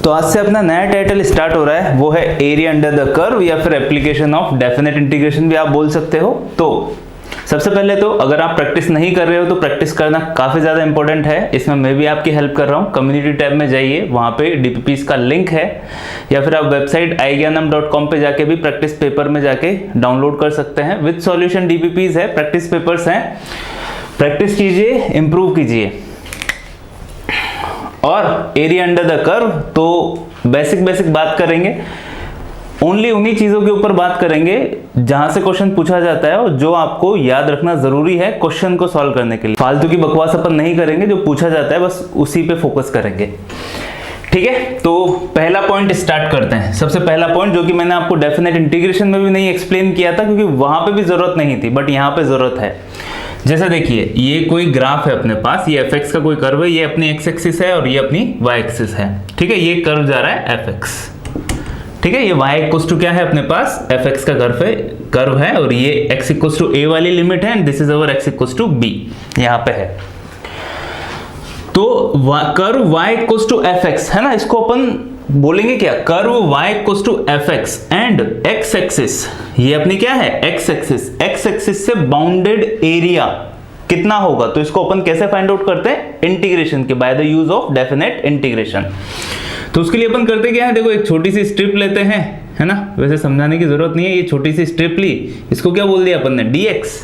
तो आज से अपना नया टाइटल स्टार्ट हो रहा है, वो है एरिया अंडर द कर्व या फिर एप्लीकेशन ऑफ डेफिनेट इंटीग्रेशन भी आप बोल सकते हो। तो सबसे पहले तो अगर आप प्रैक्टिस नहीं कर रहे हो तो प्रैक्टिस करना काफ़ी ज़्यादा इंपॉर्टेंट है। इसमें मैं भी आपकी हेल्प कर रहा हूँ। कम्युनिटी टैब में जाइए, वहाँ पे डीपीपीज का लिंक है, या फिर आप वेबसाइट iGyanam.com पे जाके भी प्रैक्टिस पेपर में जाके डाउनलोड कर सकते हैं। विद सॉल्यूशन डीपीपीज है, प्रैक्टिस पेपर्स हैं। प्रैक्टिस कीजिए, इंप्रूव कीजिए। और एरिया अंडर द कर्व तो बेसिक बात करेंगे, ओनली उन्हीं चीजों के ऊपर बात करेंगे जहां से क्वेश्चन पूछा जाता है और जो आपको याद रखना जरूरी है क्वेश्चन को सॉल्व करने के लिए। फालतू की बकवास अपन नहीं करेंगे, जो पूछा जाता है बस उसी पे फोकस करेंगे। ठीक है, तो पहला पॉइंट स्टार्ट करते हैं। सबसे पहला पॉइंट जो कि मैंने आपको डेफिनेट इंटीग्रेशन में भी नहीं एक्सप्लेन किया था क्योंकि वहां पे भी जरूरत नहीं थी, बट यहाँ पे जरूरत है। जैसे देखिए, ये कोई ग्राफ है अपने पास, ये fx का कोई कर्व है, ये अपनी x एक्सिस है और ये अपनी y एक्सिस है। ठीक है, ये कर्व जा रहा है fx। ठीक है, ये y इक्वल्स टू क्या है अपने पास, fx का कर्व है और ये x इक्वल्स टू a वाली लिमिट है and this is our x equals to b यहाँ पे है। तो curve y equals to fx है ना, इसको अपन बोलेंगे क्या, curve y equals to fx and x axis, ये अपनी क्या है x एक्सिस। x एक्सिस से बाउंडेड एरिया कितना होगा, तो इसको अपन कैसे फाइंड आउट करते हैं, इंटीग्रेशन के, by the use of definite integration. तो उसके लिए अपन करते क्या है, देखो एक छोटी सी स्ट्रिप लेते हैं, है ना, वैसे समझाने की जरूरत नहीं है, ये छोटी सी स्ट्रिप ली, इसको क्या बोल दिया अपन ने, dx।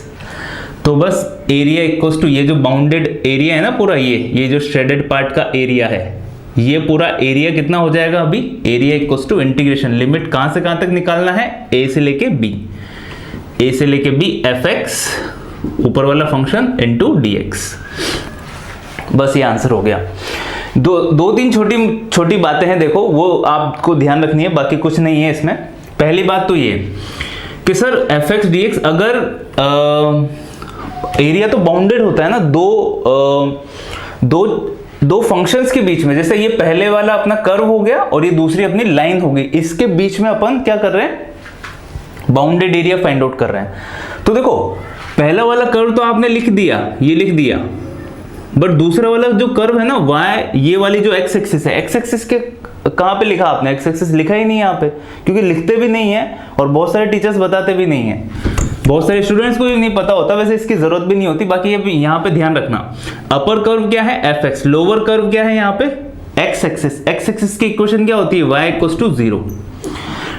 तो बस एरिया इक्वल्स टू ये जो बाउंडेड एरिया है ना पूरा, ये जो श्रेडेड पार्ट का एरिया है, ये पूरा एरिया कितना हो जाएगा अभी, area equals to integration, limit कहां से कहां तक निकालना है, a से लेके b, a से लेके b fx ऊपर वाला फंक्शन इनटू dx। बस ये आंसर हो गया। दो तीन छोटी बातें हैं, देखो वो आपको ध्यान रखनी है, बाकी कुछ नहीं है इसमें। पहली बात तो ये कि सर fx dx अगर एरिया तो बाउंडेड होता है ना दो फंक्शंस के बीच में, जैसे ये पहले वाला अपना कर्व हो गया और ये दूसरी अपनी लाइन हो गई, इसके बीच में अपन क्या कर रहे हैं, बाउंडेड एरिया फाइंड आउट कर रहे हैं। तो देखो पहला वाला कर्व तो आपने लिख दिया, ये लिख दिया, बट दूसरा वाला जो कर्व है ना y, ये वाली जो x एक्सिस है, x एक्सिस के कहां पे लिखा आपने, x एक्सिस लिखा ही नहीं यहाँ पे, क्योंकि लिखते भी नहीं है और बहुत सारे टीचर्स बताते भी नहीं है, बहुत सारे स्टूडेंट्स को भी नहीं पता होता, वैसे इसकी जरूरत भी नहीं होती। बाकी ये यहाँ पे ध्यान रखना, अपर कर्व क्या है fx, लोअर कर्व क्या है यहाँ पे x एक्सिस। x एक्सिस की इक्वेशन क्या होती है, y इक्वल्स टू 0।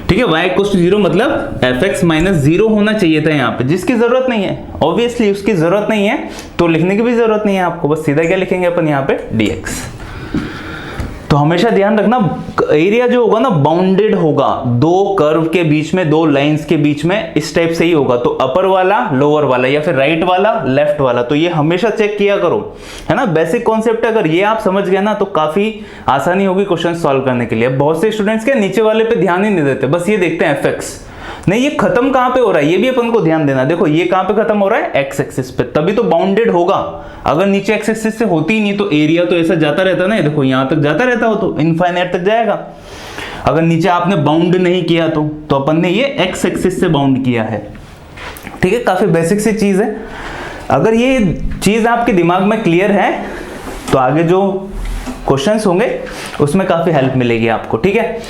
ठीक है, y इक्वल्स टू 0 मतलब fx माइनस 0 होना चाहिए था यहाँ पे, जिसकी जरूरत नहीं है, ऑब्वियसली उसकी जरूरत नहीं है तो लिखने की भी जरूरत नहीं है आपको, बस सीधा क्या लिखेंगे अपन यहाँ पे dx। तो हमेशा ध्यान रखना, एरिया जो होगा ना बाउंडेड होगा, दो कर्व के बीच में, दो लाइंस के बीच में, इस टाइप से ही होगा। तो अपर वाला लोअर वाला या फिर राइट वाला लेफ्ट वाला, तो ये हमेशा चेक किया करो, है ना। बेसिक कॉन्सेप्ट अगर ये आप समझ गए ना तो काफी आसानी होगी क्वेश्चन सॉल्व करने के लिए। बहुत से स्टूडेंट्स के नीचे वाले पे ध्यान ही नहीं देते, बस ये देखते हैं fx, नहीं ये खत्म कहां पे हो रहा है, ये भी अपन को ध्यान देना। देखो ये कहां पे खत्म हो रहा है, x एक्सिस पे, तभी तो बाउंडेड होगा। अगर नीचे x एक्सिस से होती ही नहीं तो एरिया तो ऐसा जाता रहता ना, देखो यहां तक जाता रहता हो तो इनफाइनाइट तक जाएगा। अगर नीचे आपने बाउंड नहीं किया तो अपन ने ये x एक्सिस से बाउंड किया है। ठीक है, काफी बेसिक सी चीज है। अगर ये चीज आपके दिमाग में क्लियर है तो आगे जो क्वेश्चंस होंगे उसमें काफी हेल्प मिलेगी आपको। ठीक है,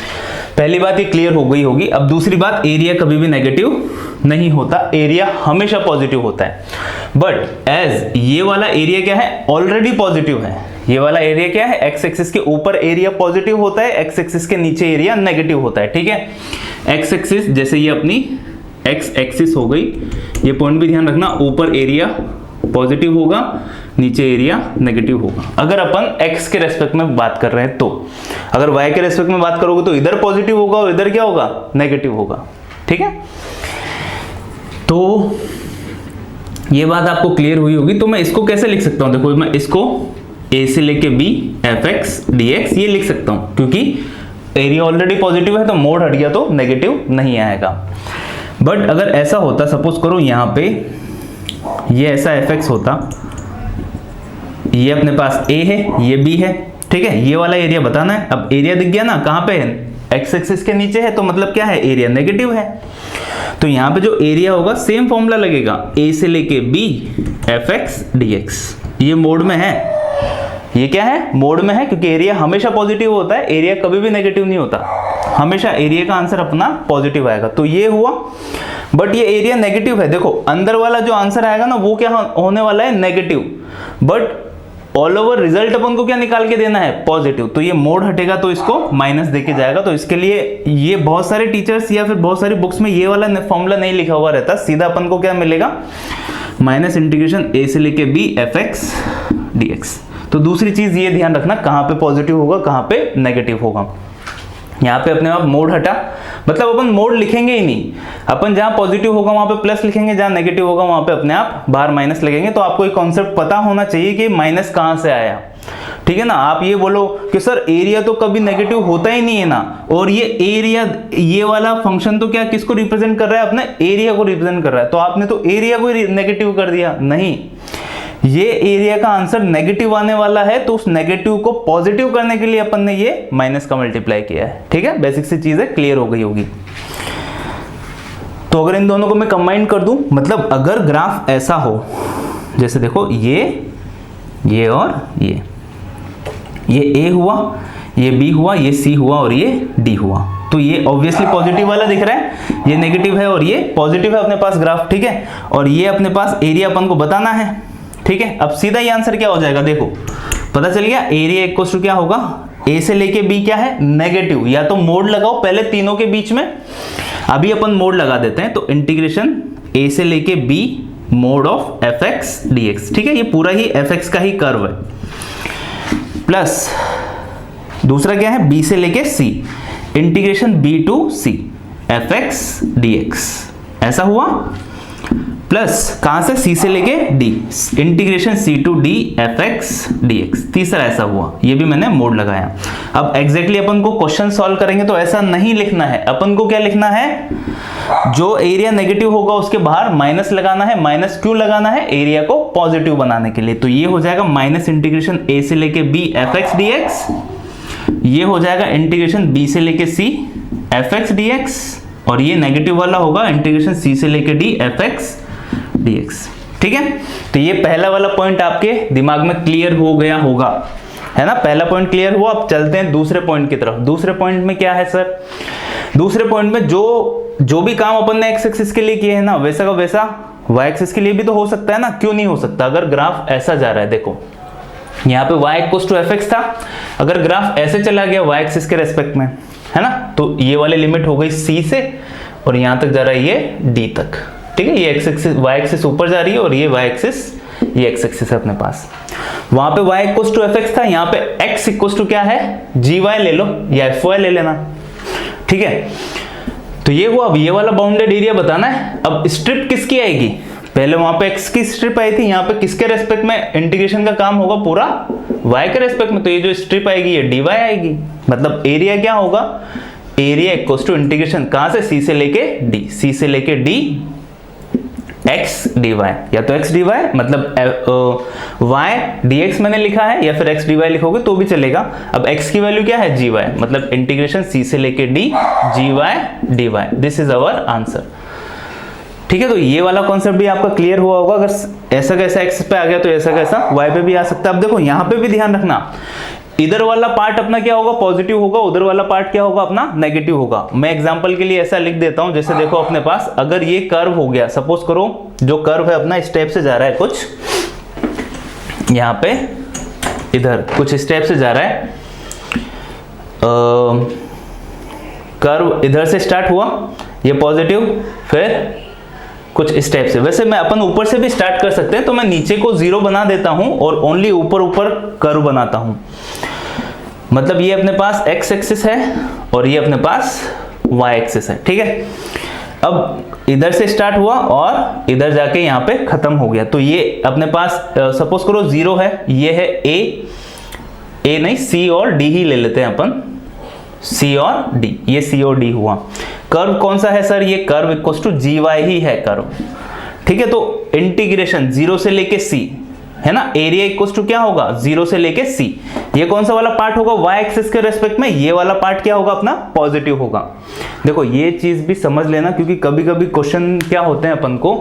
पहली बात ये क्लियर हो गई होगी। अब दूसरी बात, एरिया कभी भी नेगेटिव नहीं होता, एरिया हमेशा पॉजिटिव होता है। बट एज ये वाला एरिया क्या है, ऑलरेडी पॉजिटिव है। ये वाला एरिया क्या है, एक्स एक्सिस के ऊपर एरिया पॉजिटिव होता है, एक्स एक्सिस के नीचे एरिया नेगेटिव होता है। ठीक है, एक्स एक्सिस जैसे ये अपनी एक्स एक्सिस हो गई, ये पॉइंट भी ध्यान रखना, ऊपर एरिया पॉजिटिव होगा, नीचे एरिया नेगेटिव होगा। अगर अपन x के रेस्पेक्ट में बात कर रहे हैं तो, अगर y के रेस्पेक्ट में बात करोगे तो इधर पॉजिटिव होगा और इधर क्या होगा, नेगेटिव होगा। ठीक है, तो ये बात आपको क्लियर हुई होगी। तो मैं इसको कैसे लिख सकता हूं, देखो मैं इसको a से लेके b fx dx ये लिख सकता हूं, क्योंकि एरिया ऑलरेडी पॉजिटिव है तो मोड हट गया तो नेगेटिव नहीं आएगा। बट अगर ऐसा होता, सपोज करो यहां पे ये ऐसा fx होता, ये अपने पास a है, ये b है। ठीक है, ये वाला एरिया बताना है। अब एरिया दिख गया ना, कहां पे है, x एक्सिस के नीचे है, तो मतलब क्या है, एरिया नेगेटिव है। तो यहां पे जो एरिया होगा सेम फॉर्मूला लगेगा, a से लेके b fx dx, ये मोड में है, ये क्या है, मोड में है, क्योंकि एरिया हमेशा पॉजिटिव होता है, एरिया कभी भी नेगेटिव नहीं होता, हमेशा एरिया का आंसर अपना पॉजिटिव आएगा। तो ये हुआ, बट ये एरिया नेगेटिव है। देखो अंदर वाला जो आंसर आएगा ना वो क्या होने वाला है, negative, but all over result अपन को क्या निकाल के देना है, पॉजिटिव। तो ये मोड हटेगा तो इसको माइनस देके जाएगा। तो इसके लिए ये बहुत सारे टीचर्स या फिर बहुत सारी बुक्स में ये वाला फॉर्मूला नहीं लिखा हुआ रहता, सीधा अपन को क्या मिलेगा, माइनस इंटीग्रेशन a से लेके b fx dx। तो दूसरी चीज ये ध्यान रखना, कहाँ पे पॉजिटिव होगा कहाँ पे नेगेटिव होगा। यहाँ पे अपने आप मोड हटा, मतलब अपन मोड लिखेंगे ही नहीं, अपन जहां पॉजिटिव होगा वहां पे प्लस लिखेंगे, जहां नेगेटिव होगा वहां पे अपने आप बाहर माइनस लगेंगे। तो आपको एक कॉन्सेप्ट पता होना चाहिए कि माइनस कहां से आया, ठीक है ना। आप ये बोलो कि सर एरिया तो कभी नेगेटिव होता ही नहीं है ना, और ये एरिया, ये वाला फंक्शन तो क्या किसको रिप्रेजेंट कर रहा है, अपने एरिया को रिप्रेजेंट कर रहा है, तो आपने तो एरिया को नेगेटिव कर दिया। नहीं, ये एरिया का आंसर नेगेटिव आने वाला है, तो उस नेगेटिव को पॉजिटिव करने के लिए अपन ने ये माइनस का मल्टीप्लाई किया है, ठीक है। बेसिक सी चीजें क्लियर हो गई होगी। तो अगर इन दोनों को मैं कंबाइन कर दूं, मतलब अगर ग्राफ ऐसा हो, जैसे देखो ये और ये A हुआ, ये B हुआ, ये C हुआ और ये D हुआ, तो ये ऑब्वियसली पॉजिटिव वाला दिख रहा है, ये नेगेटिव है और ये पॉजिटिव है अपने पास ग्राफ, ठीक है। और ये अपने पास एरिया अपन को बताना है, ठीक है। अब सीधा ये आंसर क्या हो जाएगा, देखो पता चल गया, एरिया इक्वल टू क्या होगा, A से लेके B क्या है, नेगेटिव। या तो मोड लगाओ पहले तीनों के बीच में, अभी अपन मोड लगा देते हैं। तो इंटीग्रेशन A से लेके B mode of fx dx, ठीक है। ये पूरा ही fx का ही कर्व है, प्लस दूसरा क्या है, B से लेके C integration B to C fx dx, ऐसा हुआ। प्लस कहां से, C से लेके D integration C to D fx dx, तीसरा ऐसा हुआ, ये भी मैंने मोड लगाया। अब एग्जैक्टली अपन को क्वेश्चन सॉल्व करेंगे तो ऐसा नहीं लिखना है, अपन को क्या लिखना है, जो एरिया नेगेटिव होगा उसके बाहर माइनस लगाना है। माइनस क्यों लगाना है, एरिया को पॉजिटिव बनाने के लिए। तो ये हो जाएगा माइनस इंटीग्रेशन A से लेके B fx dx, ये हो जाएगा इंटीग्रेशन B से लेके C fx dx, और ये नेगेटिव वाला होगा इंटीग्रेशन C से लेके D fx dx, ठीक है। तो ये पहला वाला पॉइंट आपके दिमाग में क्लियर हो गया होगा, है ना। पहला पॉइंट क्लियर हुआ। अब चलते हैं दूसरे पॉइंट की तरफ। दूसरे पॉइंट में क्या है सर, दूसरे पॉइंट में जो भी काम अपन ने एक्स एक्सिस के लिए किए हैं ना, वैसा का वैसा वाई एक्सिस के लिए भी तो हो सकता है ना, क्यों नहीं हो सकता। अगर ग्राफ ऐसा जा रहा है, देखो यहाँ पे y इक्वल टू fx था, अगर ग्राफ ऐसे चला गया y एक्सिस के रेस्पेक्ट में, है ना, तो ये वाली लिमिट हो गई c से और यहां तक जा रहा है ये d तक, ठीक है। ये x एक्सिस y एक्सिस ऊपर जा रही है और ये y एक्सिस, ये x एक्सिस है अपने पास। वहां पे y इक्वल टू fx था, यहाँ पे x इक्वल टू क्या है, gy ले लो या fy ले लेना, ठीक है। तो ये हुआ। अब ये वाला बाउंडेड एरिया बताना है। अब स्ट्रिप किसकी आएगी, पहले वहां पे x की स्ट्रिप आई थी, यहाँ पे किसके रेस्पेक्ट में इंटीग्रेशन का काम होगा, पूरा y के रेस्पेक्ट में। तो ये जो स्ट्रिप आएगी ये dy आएगी, मतलब एरिया क्या होगा, एरिया इक्वल टू इंटीग्रेशन कहां से, c से लेके d, c से लेके d x dy, या तो x dy मतलब y dx मैंने लिखा है, या फिर x dy लिखोगे तो भी चलेगा। अब x की वैल्यू क्या है, gy, मतलब इंटीग्रेशन c से लेके d gy dy, this is our answer, ठीक है। तो ये वाला कॉन्सेप्ट भी आपका क्लियर हुआ होगा। अगर ऐसा कैसा x पे आ गया तो ऐसा कैसा y पे भी आ सकता है। अब देखो यहाँ पे भी ध्यान रखना, इधर वाला पार्ट अपना क्या होगा, पॉजिटिव होगा, उधर वाला पार्ट क्या होगा, अपना नेगेटिव होगा। मैं एग्जांपल के लिए ऐसा लिख देता हूं, जैसे देखो अपने पास अगर ये कर्व हो गया, सपोज करो जो कर्व है अपना स्टेप से जा रहा है, कुछ यहाँ पे इधर कुछ स्टेप से जा रहा है, कर्व इधर से स्टार्ट हुआ, ये पॉजिटिव, फिर कुछ स्टेप से। वैसे मैं अपन ऊपर से भी स्टार्ट कर सकते हैं, तो मैं नीचे को 0 बना देता हूं और ओनली ऊपर ऊपर कर्व बनाता हूं। मतलब ये अपने पास x एक्सिस है और ये अपने पास y एक्सिस है, ठीक है। अब इधर से स्टार्ट हुआ और इधर जाके यहाँ पे खत्म हो गया। तो ये अपने पास सपोज करो 0 है, ये है a नहीं c और d ही ले लेते हैं अपन, c और d, ये c और d हुआ। कर्व कौन सा है सर, ये कर्व इक्वल टू gy ही है कर्व, ठीक है। तो इंटीग्रेशन 0 से लेके c, है ना, एरिया इक्वल टू क्या होगा, 0 से लेके c। ये कौन सा वाला पार्ट होगा, y एक्सिस के रेस्पेक्ट में, ये वाला पार्ट क्या होगा, अपना पॉजिटिव होगा। देखो ये चीज भी समझ लेना, क्योंकि कभी कभी क्वेश्चन क्या होते हैं अपन को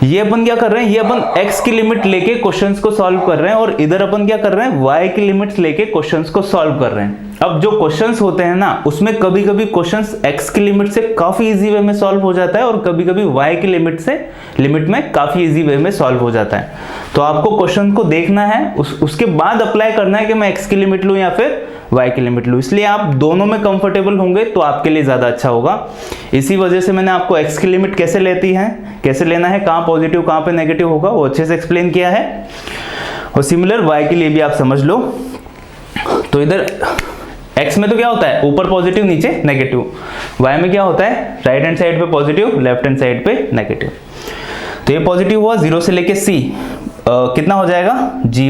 ये अपन क्या कर रहे हैं, ये अपन x की लिमिट लेके क्वेश्चंस को सॉल्व कर रहे हैं और इधर अपन क्या कर रहे हैं, y की लिमिट्स लेके क्वेश्चंस को सॉल्व कर रहे हैं। अब जो क्वेश्चंस होते हैं ना, उसमें कभी कभी क्वेश्चंस x की लिमिट से काफी इजी वे में सॉल्व हो जाता है और कभी कभी y की लिमिट में काफी इजी वे में सॉल्व हो जाता है। तो आपको क्वेश्चन को देखना है, उसके बाद अप्लाई करना है कि मैं x की लिमिट लूं या फिर y की लिमिट लूं। इसलिए आप दोनों में कंफर्टेबल होंगे तो आपके लिए ज्यादा अच्छा होगा। इसी वजह से मैंने आपको x की लिमिट कैसे लेना है, कहां पॉजिटिव कहां पे नेगेटिव होगा, वो अच्छे से एक्सप्लेन किया है। और सिमिलर y के लिए भी आप समझ लो। तो इधर x में तो क्या होता है, ऊपर पॉजिटिव नीचे नेगेटिव, y में क्या होता है, राइट हैंड साइड पे पॉजिटिव लेफ्ट हैंड साइड पे नेगेटिव। तो ये पॉजिटिव हुआ 0 से लेके c, कितना हो जाएगा gy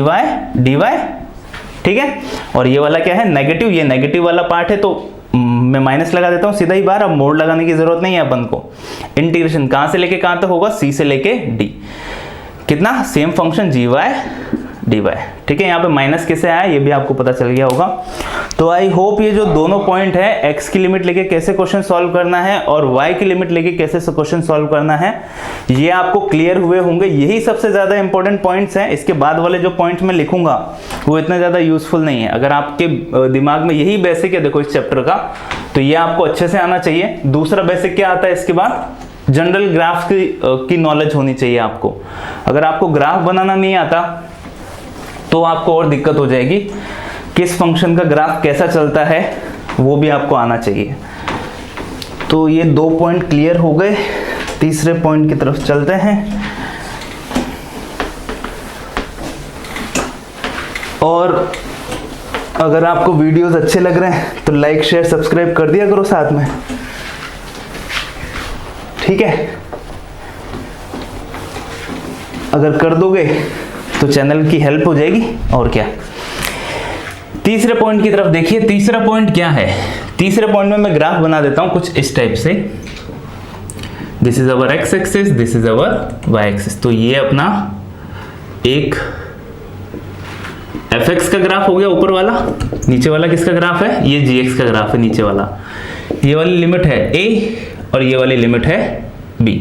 dy, ठीक है। और ये वाला क्या है, नेगेटिव, ये नेगेटिव वाला पार्ट है तो मैं माइनस लगा देता हूं सीधा ही बाहर। अब मोड लगाने की जरूरत नहीं है अपन को। इंटीग्रेशन कहां से लेके कहां तक होगा, c से लेके d, कितना, सेम फंक्शन gy dy, ठीक है। यहाँ पे माइनस कैसे आया ये भी आपको पता चल गया होगा। तो आई होप ये जो दोनों पॉइंट है, x की लिमिट लेके कैसे क्वेश्चन सॉल्व करना है और y की लिमिट लेके कैसे क्वेश्चन सॉल्व करना है, ये आपको क्लियर हुए होंगे। यही सबसे ज्यादा इंपॉर्टेंट पॉइंट्स हैं। इसके बाद वाले जो पॉइंट्स मैं लिखूंगा वो इतना ज्यादा यूजफुल नहीं है। अगर आपके दिमाग में यही बेसिक है देखो इस चैप्टर का, तो ये आपको अच्छे से आना चाहिए। दूसरा बेसिक क्या आता है इसके बाद, जनरल ग्राफ की नॉलेज होनी चाहिए आपको। अगर आपको ग्राफ बनाना नहीं आता तो आपको और दिक्कत हो जाएगी। किस फंक्शन का ग्राफ कैसा चलता है वो भी आपको आना चाहिए। तो ये 2 पॉइंट क्लियर हो गए। तीसरे पॉइंट की तरफ चलते हैं। और अगर आपको वीडियोस अच्छे लग रहे हैं तो लाइक शेयर सब्सक्राइब कर दिया करो साथ में, ठीक है। अगर कर दोगे तो चैनल की हेल्प हो जाएगी और क्या। तीसरे पॉइंट की तरफ देखिए। तीसरा पॉइंट क्या है, तीसरे पॉइंट में मैं ग्राफ बना देता हूं कुछ इस टाइप से। This is our X axis, this is our Y axis. तो ये अपना एक fx का ग्राफ हो गया ऊपर वाला। नीचे वाला किसका ग्राफ है, ये gx का ग्राफ है नीचे वाला। ये वाली लिमिट है a और ये वाली लिमिट है b,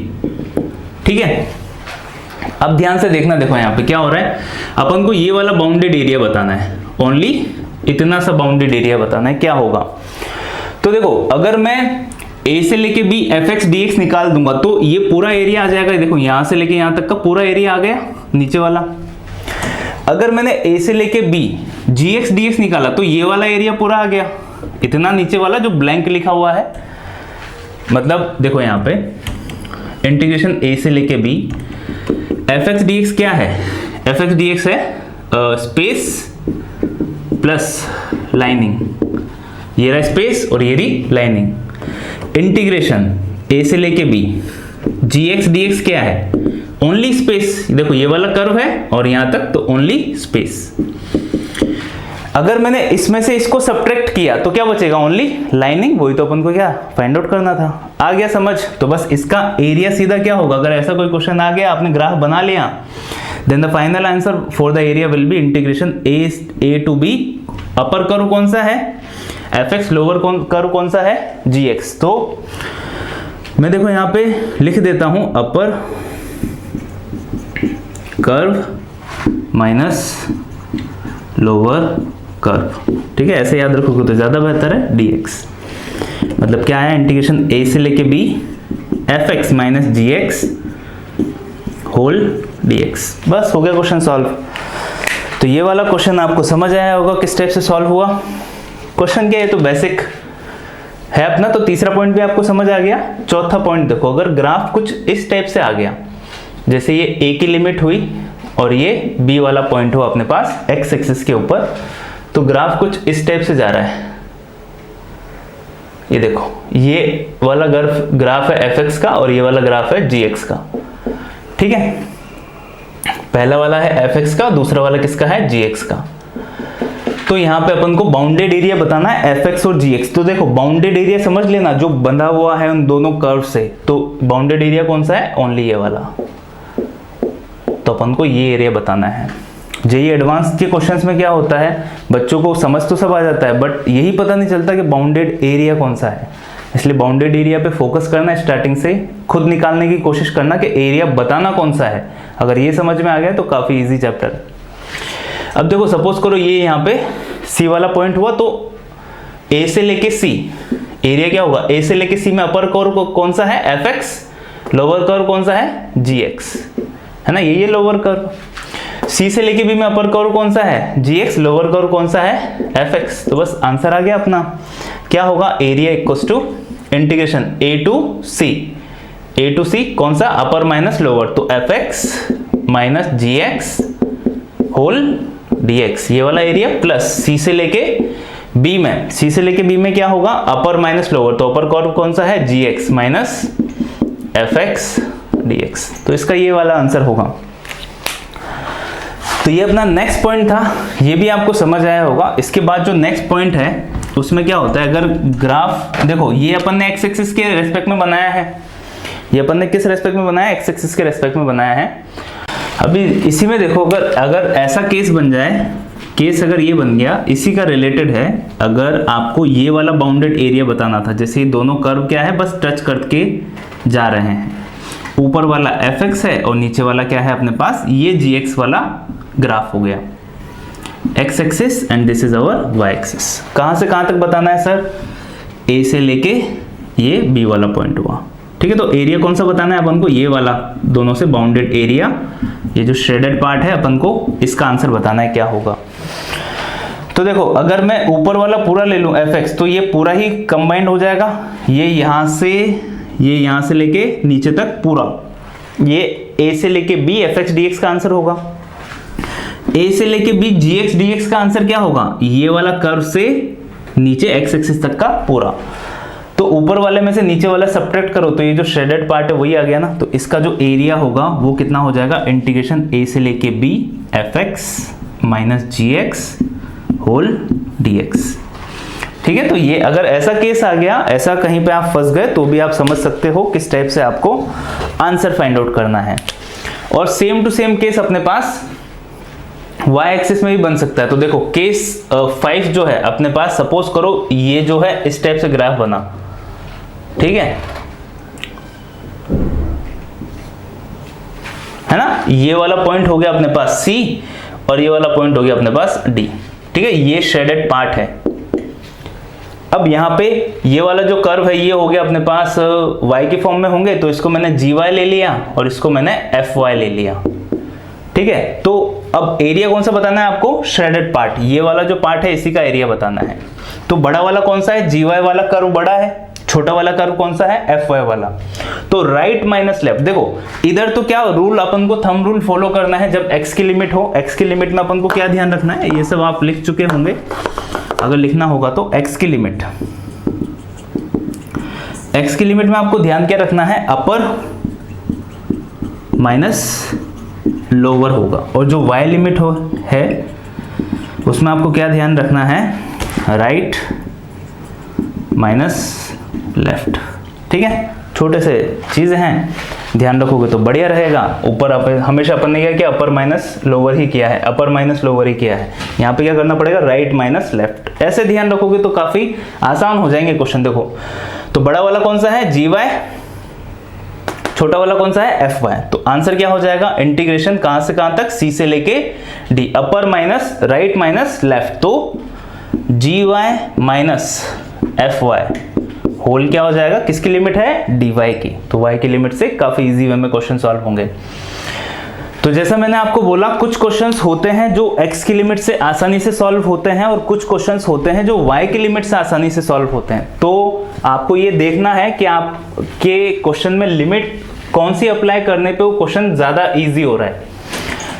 ठीक है। अब ध्यान से देखना, देखो यहाँ पे क्या हो रहा है, अपन को ये वाला बाउंडेड एरिया बताना है, ओनली इतना सा बाउंडेड एरिया बताना है। क्या होगा, तो देखो अगर मैं a से लेके b fx dx निकाल दूंगा तो ये पूरा एरिया आ जाएगा। देखो यहां से लेके यहां तक का पूरा एरिया आ गया नीचे वाला। अगर मैंने a से लेके b gx dx निकाला तो ये वाला एरिया पूरा आ गया, इतना नीचे वाला जो ब्लैंक लिखा हुआ है। मतलब देखो यहाँ पे इंटीग्रेशन a से लेके b fx dx क्या है, fx dx है स्पेस प्लस लाइनिंग, ये रहा स्पेस और ये रही लाइनिंग। इंटीग्रेशन a से लेके b gx dx क्या है, ओनली स्पेस। देखो ये वाला कर्व है और यहां तक तो ओनली स्पेस। अगर मैंने इसमें से इसको सब्ट्रैक्ट किया तो क्या बचेगा, ओनली लाइनिंग। वही तो अपन को क्या फाइंड आउट करना था। आ गया समझ। तो बस इसका एरिया सीधा क्या होगा, अगर ऐसा कोई क्वेश्चन आ गया आपने ग्राफ बना लिया, then the final answer for the area will be integration a to b। Upper curve कौन सा है fx, लोअर कर्व कौन सा है gx। तो मैं देखो यहाँ पे लिख देता हूं upper curve minus lower curve, ठीक है। ऐसे याद रखोगे तो ज्यादा बेहतर है। dx मतलब क्या है, इंटीग्रेशन a से लेके b fx minus gx whole dx। बस हो गया क्वेश्चन सॉल्व। तो ये वाला क्वेश्चन आपको समझ आया होगा किस टाइप से सॉल्व हुआ। क्वेश्चन क्या है, तो बेसिक है अपना। तो तीसरा पॉइंट भी आपको समझ आ गया। चौथा पॉइंट देखो, अगर ग्राफ कुछ इस टाइप से आ गया, जैसे ये a की लिमिट हुई और ये b वाला पॉइंट हो अपने पास x एक्सिस के ऊपर, तो ग्राफ कुछ इस टाइप से जा रहा है। ये देखो ये वाला ग्राफ है fx का और ये वाला ग्राफ है gx का, ठीक है। पहला वाला है fx का, दूसरा वाला किसका है, gx का। तो यहाँ पे अपन को बाउंडेड एरिया बताना है fx और gx। तो देखो बाउंडेड एरिया समझ लेना, जो बंधा हुआ है उन दोनों कर्व से। तो बाउंडेड एरिया कौन सा है, ओनली ये वाला। तो अपन को ये एरिया बताना है। जेईई एडवांस के क्वेश्चंस में क्या होता है, बच्चों को समझ तो सब आ जाता है बट यही पता नहीं चलता कि बाउंडेड एरिया कौन सा है। इसलिए बाउंडेड एरिया पे फोकस करना, स्टार्टिंग से खुद निकालने की कोशिश करना कि एरिया बताना कौन सा है। अगर ये समझ में आ गया तो काफ़ी इजी चैप्टर। अब देखो सपोज करो ये यहाँ पे सी वाला पॉइंट हुआ, तो ए से लेके सी एरिया क्या होगा, ए से लेके सी में अपर कर्व कौन सा है, एफ एक्स, लोअर कर्व कौन सा है, जी एक्स, है ना, ये लोअर कर्व। सी से लेके बी में अपर कर्व कौन सा है, जी एक्स, लोअर कर्व कौन सा है, एफ एक्स। तो बस आंसर आ गया अपना, क्या होगा, area equals to integration A to C कौन सा, अपर माइनस लोअर, तो F X minus G X whole D X, ये वाला एरिया, प्लस सी से लेके बी में क्या होगा, अपर माइनस लोअर, तो अपर कर्व कौन सा है, G X minus F x D X. तो इसका ये वाला आंसर होगा। तो ये अपना नेक्स्ट पॉइंट था, ये भी आपको समझ आया होगा। इसके बाद जो नेक्स्ट पॉइंट है उसमें क्या होता है, अगर ग्राफ देखो, ये अपन ने एक्स एक्सिस के रेस्पेक्ट में बनाया है, ये अपन ने किस रेस्पेक्ट में बनाया है, एक्स एक्सिस के रेस्पेक्ट में बनाया है। अभी इसी में देखो, अगर ऐसा केस बन जाए, केस अगर ये बन गया, इसी का रिलेटेड है, अगर आपको ये वाला बाउंडेड एरिया बताना था, जैसे ये दोनों कर्व क्या है, बस टच करके जा रहे हैं, ऊपर वाला एफ एक्स है और नीचे वाला क्या है अपने पास, ये जी एक्स वाला ग्राफ हो गया, X axis and this is our Y axis. कहां से कहां तक बताना है सर, ए से लेके ये बी वाला पॉइंट हुआ, ठीक है। तो एरिया कौन सा बताना है अपन को, ये वाला, दोनों से बाउंडेड एरिया, ये जो शेडेड पार्ट है अपन को, इसका आंसर बताना है क्या होगा। तो देखो, अगर मैं ऊपर वाला पूरा ले लूं एफ एक्स, तो ये पूरा ही कंबाइंड हो जाएगा, ये यहां से लेके नीचे तक पूरा, ये ए से लेके b f x D x का आंसर होगा, ए से लेके b g x D x का आंसर क्या होगा, ये वाला कर्व से नीचे एक्स एक्सिस तक का पूरा। तो ऊपर वाले में से नीचे वाला सब्ट्रैक्ट करो, तो ये जो शेडेड पार्ट है वही आ गया ना, तो इसका जो एरिया होगा वो कितना हो जाएगा, इंटीग्रेशन ए से लेके b f X minus G X whole D x, ठीक है। तो ये अगर ऐसा केस आ गया, ऐसा कहीं पे आप फंस गए, तो भी आप समझ सकते हो किस टाइप से आपको आंसर फाइंड आउट करना है। और सेम टू सेम केस अपने पास y एक्सिस में भी बन सकता है। तो देखो केस 5 जो है अपने पास, सपोज करो ये जो है इस टाइप से ग्राफ बना, ठीक है ना, ये वाला पॉइंट हो गया अपने पास C और ये वाला पॉइंट हो गया अपने पास D, ठीक है, ये शेडेड पार्ट है। अब यहाँ पे ये वाला जो कर्व है ये हो गया अपने पास y के फॉर्म में होंगे, तो इसको मैंने gy ले लिया और इसको मैंने fy ले लिया, ठीक है। तो अब एरिया कौन सा बताना है आपको, श्रेडेड पार्ट, ये वाला जो पार्ट है इसी का एरिया बताना है। तो बड़ा वाला कौन सा है, gy वाला कर्व बड़ा है, छोटा वाला कर्व कौन सा है, fy वाला। तो राइट माइनस लेफ्ट, देखो इधर तो क्या रूल अपन को, थंब रूल फॉलो करना है जब x की लिमिट हो। x की लिमिट में अपन को क्या ध्यान रखना है, ये सब आप लिख चुके होंगे, अगर लिखना होगा तो x की लिमिट में आपको ध्यान क्या रखना है, अपर माइनस लोअर होगा, और जो y लिमिट है उसमें आपको क्या ध्यान रखना है, राइट माइनस लेफ्ट, ठीक है। छोटे से चीजें हैं, ध्यान रखोगे तो बढ़िया रहेगा। ऊपर हमेशा अपन ने क्या किया, अपर माइनस लोअर ही किया है, अपर माइनस लोअर ही किया है, यहाँ पे क्या करना पड़ेगा, राइट माइनस लेफ्ट। ऐसे ध्यान रखोगे तो काफी आसान हो जाएंगे क्वेश्चन। देखो तो बड़ा वाला कौन सा है, gy, छोटा वाला कौन सा है, fy। तो आंसर क्या हो जाएगा, इंटीग्रेशन कहां से कहां तक, c से लेके d, अपर माइनस राइट माइनस लेफ्ट, तो gy माइनस fy होल क्या हो जाएगा, किसकी लिमिट है, dy की। तो y की लिमिट से काफी इजी वे में क्वेश्चन सॉल्व होंगे। तो जैसा मैंने आपको बोला, कुछ क्वेश्चंस होते हैं जो x की लिमिट से आसानी से सॉल्व होते हैं, और कुछ क्वेश्चंस होते हैं जो y की लिमिट से आसानी से सॉल्व होते हैं। तो आपको ये देखना है कि आपके क्वेश्चन में लिमिट कौन सी अप्लाई करने पे वो क्वेश्चन ज्यादा इजी हो रहा है।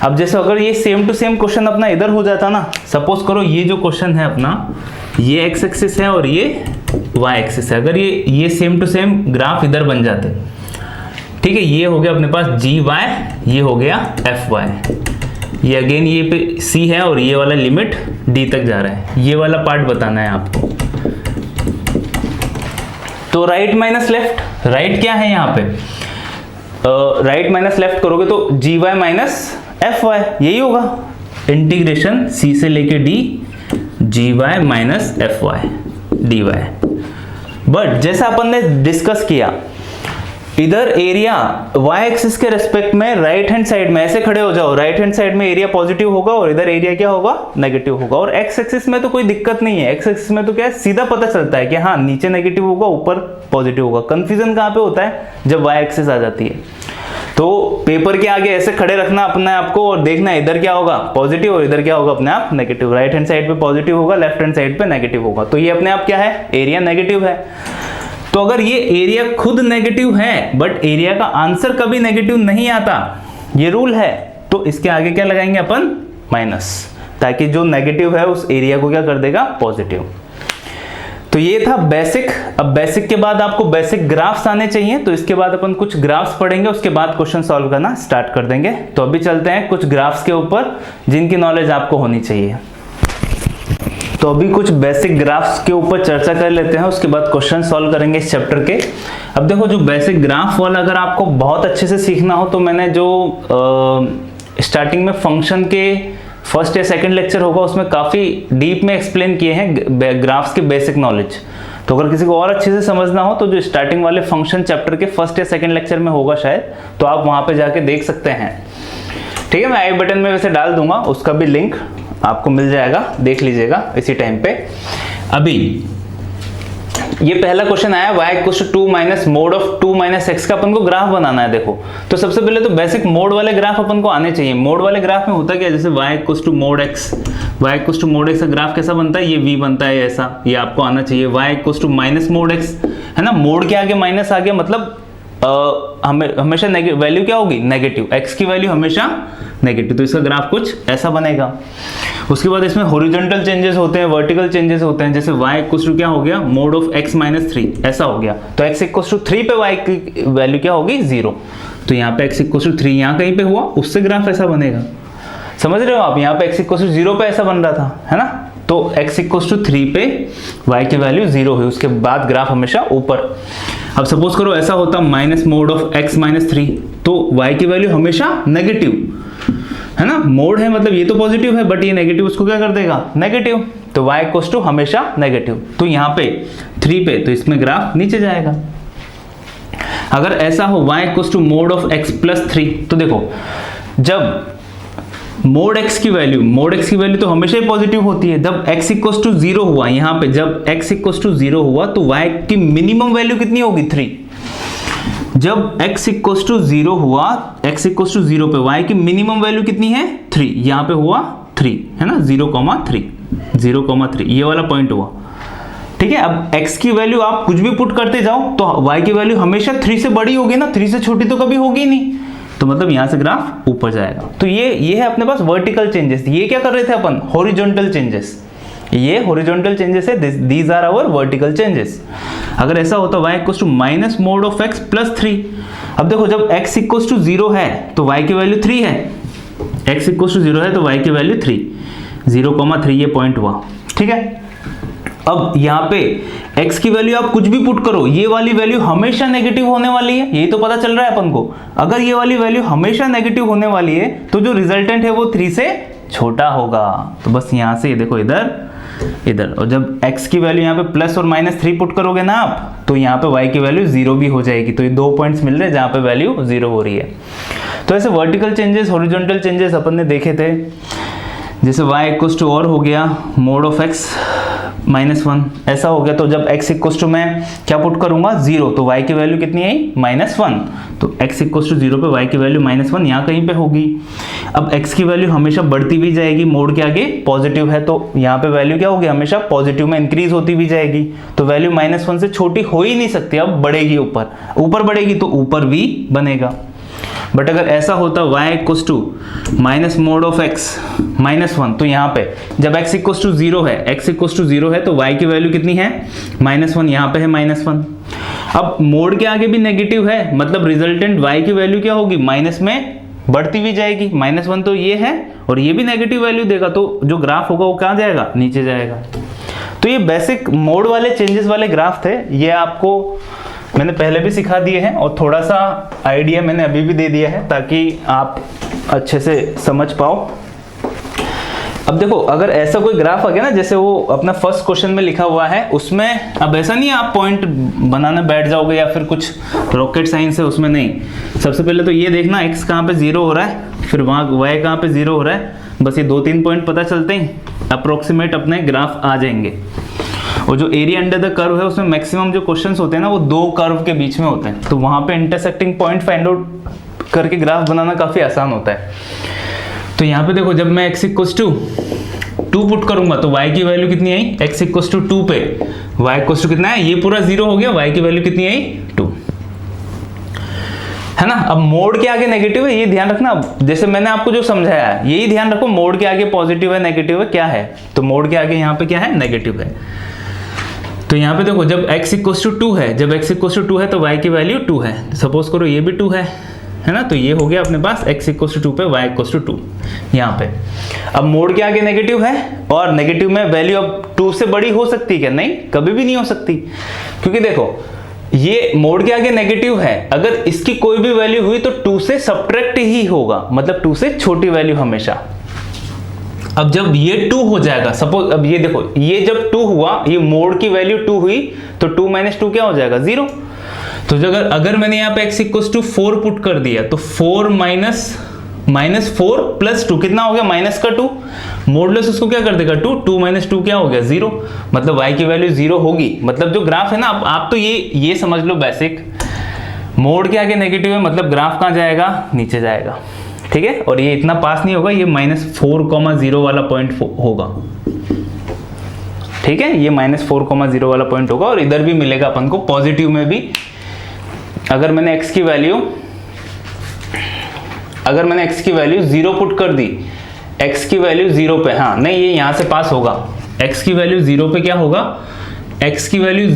अब जैसे अगर ये सेम टू सेम क्वेश्चन अपना इधर हो जाता ना, सपोज करो ये जो क्वेश्चन है अपना, ये एक्स एक्सिस है और ये वाई एक्सिस है, अगर ये सेम टू सेम ग्राफ इधर बन जाते, ठीक है, ये हो गया अपने पास जी वाई, ये हो गया एफ वाई, ये अगेन ये पे सी है और ये वाला लिमिट डी तक जा रहा है, ये वाला पार्ट बताना है आपको। तो राइट माइनस लेफ्ट, राइट क्या है यहाँ पे, राइट माइनस लेफ्ट करोगे तो g y minus f y, यही होगा, इंटीग्रेशन सी से लेके d, g y minus f y d y. But जैसा अपन ने डिस्कस किया, इधर एरिया वाई एक्सिस के रेस्पेक्ट में राइट हैंड साइड में ऐसे खड़े हो जाओ, राइट हैंड साइड में एरिया पॉजिटिव होगा और इधर एरिया क्या होगा, नेगेटिव होगा। और एक्स एक्सिस में तो कोई दिक्कत नहीं है, एक्स एक्सिस में तो क्या है, सीधा पता चलता है कि हाँ नीचे नेगेटिव होगा ऊपर पॉजिटिव होगा। कंफ्यूजन कहाँ पे होता है, जब वाई एक्सिस आ जाती है। तो पेपर के आगे ऐसे खड़े रखना अपने आप को और देखना इधर क्या होगा पॉजिटिव और इधर क्या होगा अपने आप नेगेटिव। राइट हैंड साइड पे पॉजिटिव होगा, लेफ्ट हैंड साइड पे नेगेटिव होगा, तो ये अपने आप क्या है, एरिया नेगेटिव है। तो अगर ये एरिया खुद नेगेटिव है बट एरिया का आंसर कभी नेगेटिव नहीं आता, ये रूल है, तो इसके आगे क्या लगाएंगे अपन, माइनस, ताकि जो नेगेटिव है उस एरिया को क्या कर देगा, पॉजिटिव। तो ये था बेसिक। अब बेसिक के बाद आपको बेसिक ग्राफ्स आने चाहिए, तो इसके बाद अपन कुछ ग्राफ्स पढ़ेंगे, उसके बाद क्वेश्चन सॉल्व करना स्टार्ट कर देंगे। तो अभी चलते हैं कुछ ग्राफ्स के ऊपर जिनकी नॉलेज आपको होनी चाहिए। तो अभी कुछ बेसिक ग्राफ्स के ऊपर चर्चा कर लेते हैं, उसके बाद क्वेश्चन सॉल्व करेंगे इस चैप्टर के। अब देखो, जो बेसिक ग्राफ वाला अगर आपको बहुत अच्छे से सीखना हो तो मैंने जो स्टार्टिंग में फंक्शन के फर्स्ट या सेकंड लेक्चर होगा उसमें काफ़ी डीप में एक्सप्लेन किए हैं ग्राफ्स के बेसिक नॉलेज। तो अगर किसी को और अच्छे से समझना हो तो जो स्टार्टिंग वाले फंक्शन चैप्टर के फर्स्ट या सेकंड लेक्चर में होगा शायद, तो आप वहाँ पे जाके देख सकते हैं। ठीक है, मैं आई बटन में वैसे डाल दूंगा, उसका भी लिंक आपको मिल जाएगा, देख लीजिएगा इसी टाइम पे। अभी ये पहला क्वेश्चन आया, y equals to 2 minus mod of 2 minus x का अपन को ग्राफ बनाना है। देखो, तो सबसे पहले तो बेसिक मोड वाले ग्राफ अपन को आने चाहिए। मोड वाले ग्राफ में होता क्या है, जैसे y equals to mod x, y equals to mod x का ग्राफ कैसा बनता है, ये v बनता है ऐसा, ये आपको आना चाहिए। y equals to minus mod x, है ना, मोड के आगे माइनस आ गया, मतलब हमेशा वैल्यू क्या होगी, नेगेटिव, x की वैल्यू हमेशा नेगेटिव, तो इसका ग्राफ कुछ ऐसा बनेगा। उसके बाद इसमें हॉरिजॉन्टल चेंजेस होते हैं, वर्टिकल चेंजेस होते हैं, जैसे y इक्वल्स टू क्या हो गया, मोड ऑफ x माइनस 3 ऐसा हो गया, तो x इक्वल्स टू 3 पे y की वैल्यू क्या होगी, 0, तो यहाँ पे x इक्वल्स टू 3 यहाँ कहीं पे हुआ, उससे ग्राफ ऐसा बनेगा। समझ रहे हो आप, यहाँ पे x इक्वल्स टू 0 पे ऐसा बन रहा था, है ना, तो x इक्वल्स टू 3 पे y की वैल्यू 0 हुई, उसके बाद ग्राफ हमेशा ऊपर। अब सपोज करो ऐसा होता minus mod of x minus 3, तो y की वैल्यू हमेशा नेगेटिव, है ना, मोड है मतलब ये तो पॉजिटिव है बट ये नेगेटिव, उसको क्या कर देगा, नेगेटिव, तो y इक्वल्स टू हमेशा नेगेटिव, तो यहाँ पे 3 पे, तो इसमें ग्राफ नीचे जाएगा। अगर ऐसा हो y equals to mod of x plus 3, तो देखो जब मोड x की वैल्यू तो हमेशा ही पॉजिटिव होती है। जब x इक्वल्स टू 0 हुआ, यहाँ पे जब x इक्वल्स टू 0 हुआ तो y की मिनिमम वैल्यू कितनी होगी, 3। जब x इक्वल्स टू 0 हुआ, x इक्वल्स टू 0 पे y की मिनिमम वैल्यू कितनी है, 3, यहाँ पे हुआ 3, है ना, 0,3 ये वाला पॉइंट हुआ। ठीक है, अब x की वैल्यू आप कुछ भी पुट करते जाओ तो y की वैल्यू हमेशा 3 से बड़ी होगी ना, 3 से छोटी तो कभी होगी नहीं, तो मतलब यहां से ग्राफ ऊपर जाएगा। तो ये है अपने पास वर्टिकल चेंजेस। ये क्या कर रहे थे अपन, हॉरिजॉन्टल चेंजेस, ये हॉरिजॉन्टल चेंजेस है, these are our vertical changes. अगर ऐसा होता y equals to minus mod of x plus 3, अब देखो जब x इक्वल्स टू 0 है तो y की वैल्यू 3 है, x इक्वल्स टू 0 है तो y की वैल्यू 3, 0,3 ये पॉइंट हुआ। ठीक है, अब यहाँ पे x की वैल्यू आप कुछ भी पुट करो, ये वाली वैल्यू हमेशा नेगेटिव होने वाली है, यही तो पता चल रहा है अपन को। अगर ये वाली वैल्यू हमेशा नेगेटिव होने वाली है तो जो रिजल्टेंट है वो 3 से छोटा होगा, तो बस यहाँ से ये देखो इधर, और जब x की वैल्यू यहाँ पे प्लस और माइनस 3 पुट करोगे ना आप, तो यहाँ पे y की वैल्यू 0 भी हो जाएगी। तो ये 2 पॉइंट्स मिल रहे हैं जहाँ पे वैल्यू 0 हो रही है। तो ऐसे वर्टिकल चेंजेस, हॉरिजॉन्टल चेंजेस अपन ने देखे थे, जैसे y इक्वल्स टू और हो गया मोड ऑफ x माइनस 1 ऐसा हो गया, तो जब x इक्वल्स टू मैं क्या पुट करूंगा, 0, तो y की वैल्यू कितनी आई, -1, तो x इक्वल्स टू 0 पे y की वैल्यू -1 यहाँ कहीं पे होगी। अब x की वैल्यू हमेशा बढ़ती भी जाएगी, मोड के आगे पॉजिटिव है तो यहाँ पे वैल्यू क्या होगी, हमेशा पॉजिटिव में इंक्रीज होती भी जाएगी, तो वैल्यू -1 से छोटी हो ही नहीं सकती, अब बढ़ेगी, ऊपर बढ़ेगी तो ऊपर भी बनेगा। बट अगर ऐसा होता y equals to minus mod of x -1, तो यहाँ पे जब x इक्वल्स टू 0 है, तो y की वैल्यू कितनी है, -1, यहाँ पे है -1। अब मोड के आगे भी नेगेटिव है, मतलब रिजल्टेंट y की वैल्यू क्या होगी, माइनस में बढ़ती भी जाएगी, -1 तो ये है और ये भी नेगेटिव वैल्यू देगा, तो जो ग्राफ होगा वो कहाँ जाएगा, नीचे जाएगा। तो ये बेसिक मोड वाले चेंजेस वाले ग्राफ थे, ये आपको मैंने पहले भी सिखा दिए हैं और थोड़ा सा आइडिया मैंने अभी भी दे दिया है ताकि आप अच्छे से समझ पाओ। अब देखो अगर ऐसा कोई ग्राफ आ गया ना, जैसे वो अपना फर्स्ट क्वेश्चन में लिखा हुआ है, उसमें अब ऐसा नहीं है आप पॉइंट बनाना बैठ जाओगे या फिर कुछ रॉकेट साइंस है उसमें, नहीं। सबसे पहले तो ये देखना x कहाँ पे 0 हो रहा है, फिर वहाँ y कहाँ पे 0 हो रहा है, बस ये 2-3 पॉइंट पता चलते ही अप्रोक्सीमेट अपने ग्राफ आ जाएंगे। और जो एरिया अंडर द कर्व है उसमें मैक्सिमम जो क्वेश्चंस होते हैं ना वो 2 कर्व के बीच में होते हैं, तो वहाँ पे इंटरसेक्टिंग पॉइंट फाइंड आउट करके ग्राफ बनाना काफ़ी आसान होता है। तो यहाँ पे देखो जब मैं x इक्वल्स टू 2 पुट करूंगा तो y की वैल्यू कितनी आई, x इक्वल्स टू 2 पे y इक्वल्स टू कितना है, ये पूरा 0 हो गया, y की वैल्यू कितनी आई 2, है ना। अब मोड के आगे नेगेटिव है, ये ध्यान रखना। जैसे मैंने आपको जो समझाया है यही ध्यान रखो, मोड के आगे पॉजिटिव है नेगेटिव है क्या है, तो मोड के आगे यहाँ पे क्या है, नेगेटिव है। तो यहाँ पे देखो जब x इक्वल्स टू 2 है, जब x इक्वल्स टू 2 है तो y की वैल्यू 2 है, सपोज करो ये भी 2 है ना, तो ये हो गया अपने पास x इक्वल्स टू 2 पे y इक्वल्स टू 2 यहाँ पे। अब मोड के आगे नेगेटिव है और नेगेटिव में वैल्यू अब 2 से बड़ी हो सकती है क्या, नहीं, कभी भी नहीं हो सकती, क्योंकि देखो ये मोड के आगे नेगेटिव है, अगर इसकी कोई भी वैल्यू हुई तो 2 से सब्ट्रैक्ट ही होगा, मतलब 2 से छोटी वैल्यू हमेशा। अब जब ये 2 हो जाएगा, सपोज अब ये देखो ये जब 2 हुआ, ये मोड की वैल्यू 2 हुई तो 2 माइनस 2 क्या हो जाएगा 0। तो अगर मैंने यहाँ पे x इक्वल्स टू 4 पुट कर दिया तो 4 माइनस 4 प्लस 2 कितना हो गया, माइनस का 2, मोडलेस उसको क्या कर देगा 2, 2 माइनस 2 क्या हो गया 0, मतलब y की वैल्यू 0 होगी। मतलब जो ग्राफ है ना, आप तो ये समझ लो बेसिक, मोड के आगे नेगेटिव है मतलब ग्राफ कहाँ जाएगा, नीचे जाएगा, ठीक है। और ये इतना पास नहीं होगा, ये -4,0 वाला पॉइंट होगा, ठीक है, ये -4,0 वाला पॉइंट होगा। और इधर भी मिलेगा अपन को पॉजिटिव में भी, अगर मैंने x की वैल्यू 0 पुट कर दी, x की वैल्यू 0 पे, हाँ नहीं ये यहां से पास होगा, x की वैल्यू 0 पे क्या होगा, x की वैल्यू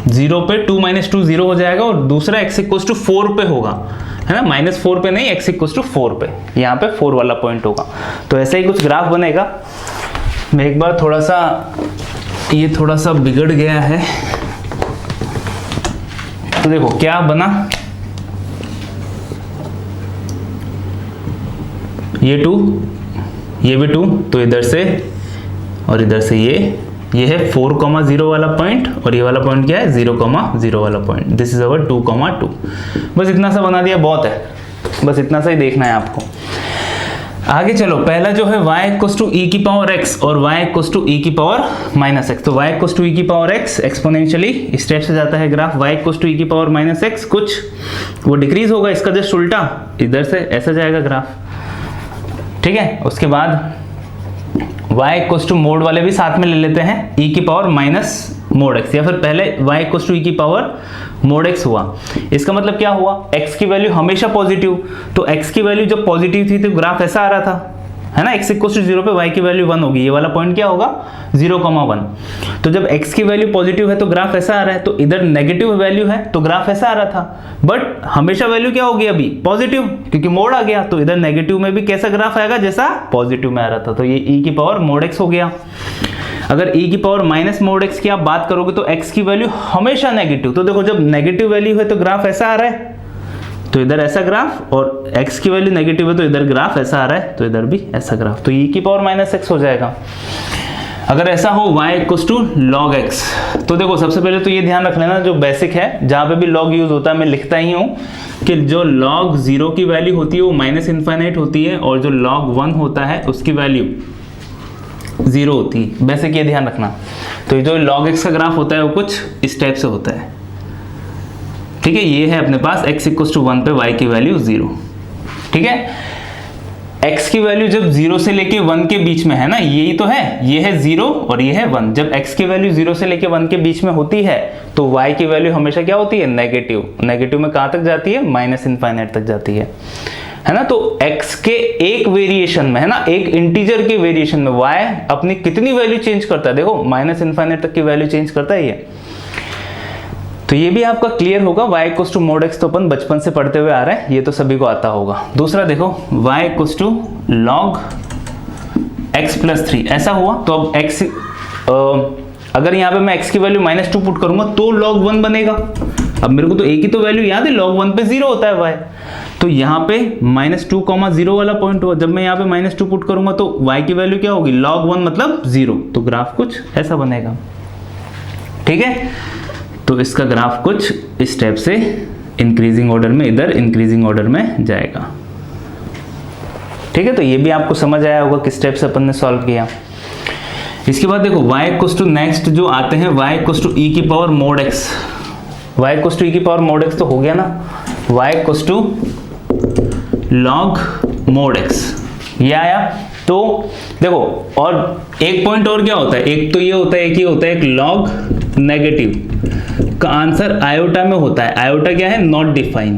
0 पे 2 माइनस 2 0 हो जाएगा, और दूसरा x इक्वल्स टू 4 पे होगा, है ना, -4 पे नहीं, x इक्वल्स टू 4 पे, यहाँ पे 4 वाला पॉइंट होगा। तो ऐसा ही कुछ ग्राफ बनेगा। मैं एक बार थोड़ा सा बिगड़ गया है, तो देखो क्या बना, ये 2 ये भी 2, तो इधर से और इधर से ये है 4,0 वाला पॉइंट, और ये वाला पॉइंट क्या है 0,0 वाला पॉइंट, दिस इज अवर 2,2। बस इतना सा बना दिया, बहुत है, बस इतना सा ही देखना है आपको। आगे चलो, पहला जो है y इक्वल्स टू e की पावर x और y इक्वल्स टू e की पावर -x। तो y इक्वल्स टू e की पावर x एक्सपोनेंशियली इस टाइप से जाता है graph, y equals to e की पावर -x कुछ वो डिक्रीज होगा, इसका जस्ट उल्टा इधर से ऐसा जाएगा ग्राफ, ठीक है। उसके बाद y इक्वल्स टू मोड वाले भी साथ में ले लेते हैं, e की पावर माइनस मोड x, या फिर पहले y इक्वल्स टू e की पावर मोड x हुआ। इसका मतलब क्या हुआ, x की वैल्यू हमेशा पॉजिटिव, तो x की वैल्यू जब पॉजिटिव थी तो ग्राफ ऐसा आ रहा था, है ना, x इक्वल्स टू 0 पे y की वैल्यू 1 होगी, ये वाला पॉइंट क्या होगा 0,1। तो जब x की वैल्यू पॉजिटिव है तो ग्राफ ऐसा आ रहा है, तो इधर नेगेटिव वैल्यू है तो ग्राफ ऐसा आ रहा था, बट हमेशा वैल्यू क्या होगी अभी पॉजिटिव, क्योंकि मोड आ गया, तो इधर नेगेटिव में भी कैसा ग्राफ आएगा जैसा पॉजिटिव में आ रहा था, तो ये e की पावर मोड x हो गया। अगर e की पावर माइनस मोड x की आप बात करोगे तो x की वैल्यू हमेशा नेगेटिव, तो देखो जब नेगेटिव वैल्यू है तो ग्राफ ऐसा आ रहा है, तो इधर ऐसा ग्राफ, और x की वैल्यू नेगेटिव है तो इधर ग्राफ ऐसा आ रहा है, तो इधर भी ऐसा ग्राफ, तो e की पावर -x हो जाएगा। अगर ऐसा हो y equals to log x, तो देखो सबसे पहले तो ये ध्यान रख लेना, जो बेसिक है जहाँ पे भी log यूज होता है मैं लिखता ही हूँ कि जो log 0 की वैल्यू होती है वो -∞ होती है, और जो log 1 होता है उसकी वैल्यू 0 होती है, बेसिक ये ध्यान रखना। तो जो log x का ग्राफ होता है वो कुछ इस टाइप से होता है, ठीक है। ये है अपने पास x इक्वल्स टू 1 पे y की वैल्यू 0, ठीक है। x की वैल्यू जब 0 से लेके 1 के बीच में है ना, यही तो है, ये है 0 और ये है 1। जब x की वैल्यू 0 से लेके 1 के बीच में होती है तो y की वैल्यू हमेशा क्या होती है नेगेटिव, नेगेटिव में कहाँ तक जाती है -∞ तक जाती है ना। तो x के एक वेरिएशन में, है ना, एक इंटीजर के वेरिएशन में y अपनी कितनी वैल्यू चेंज करता है, देखो -∞ तक की वैल्यू चेंज करता है ये। तो ये भी आपका क्लियर होगा, y equals to mod x तो अपन बचपन से पढ़ते हुए आ रहे हैं, ये तो सभी को आता होगा। दूसरा देखो y equals to log x plus 3, ऐसा हुआ तो अब x अगर यहाँ पे मैं x की वैल्यू -2 पुट करूंगा तो log 1 बनेगा। अब मेरे को तो एक ही तो वैल्यू याद है, log 1 पे 0 होता है y, तो यहाँ पे -2,0 वाला पॉइंट हुआ। जब मैं यहाँ पे -2 पुट करूंगा तो y की वैल्यू क्या होगी, log 1 मतलब 0। तो ग्राफ कुछ ऐसा बनेगा। ठीक है, तो इसका ग्राफ कुछ इस टाइप से इंक्रीजिंग ऑर्डर में, इधर इंक्रीजिंग ऑर्डर में जाएगा। ठीक है, तो ये भी आपको समझ आया होगा किस टाइप से अपन ने सॉल्व किया। इसके बाद देखो y इक्वल्स टू नेक्स्ट जो आते हैं y इक्वल्स टू e की power mod x। y equals to e की पावर मोड x तो हो गया ना, y equals to log mod x, ये आया। तो देखो, और एक पॉइंट और क्या होता है, एक तो ये होता है, एक ये होता है, एक log नेगेटिव का आंसर आयोटा में होता है। आयोटा क्या है, नॉट डिफाइन,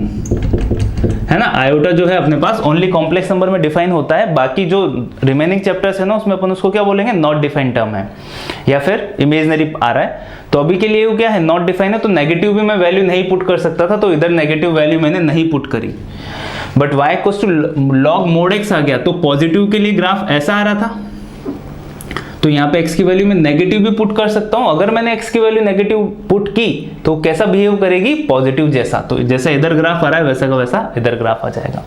है ना। आयोटा जो है अपने पास ओनली कॉम्प्लेक्स नंबर में डिफाइन होता है, बाकी जो रिमेनिंग चैप्टर्स है ना उसमें अपन उसको क्या बोलेंगे, नॉट डिफाइन टर्म है या फिर इमेजिनरी आ रहा है। तो अभी के लिए वो क्या है, नॉट डिफाइन है, तो नेगेटिव भी मैं वैल्यू नहीं पुट कर सकता था, तो इधर नेगेटिव वैल्यू मैंने नहीं पुट करी। But y equals to log mod x आ गया, तो पॉजिटिव के लिए ग्राफ ऐसा आ रहा था, तो यहाँ पे x की वैल्यू में नेगेटिव भी पुट कर सकता हूँ। अगर मैंने x की वैल्यू नेगेटिव पुट की तो कैसा बिहेव करेगी, पॉजिटिव जैसा। तो जैसा इधर ग्राफ आ रहा है वैसा का वैसा इधर ग्राफ आ जाएगा।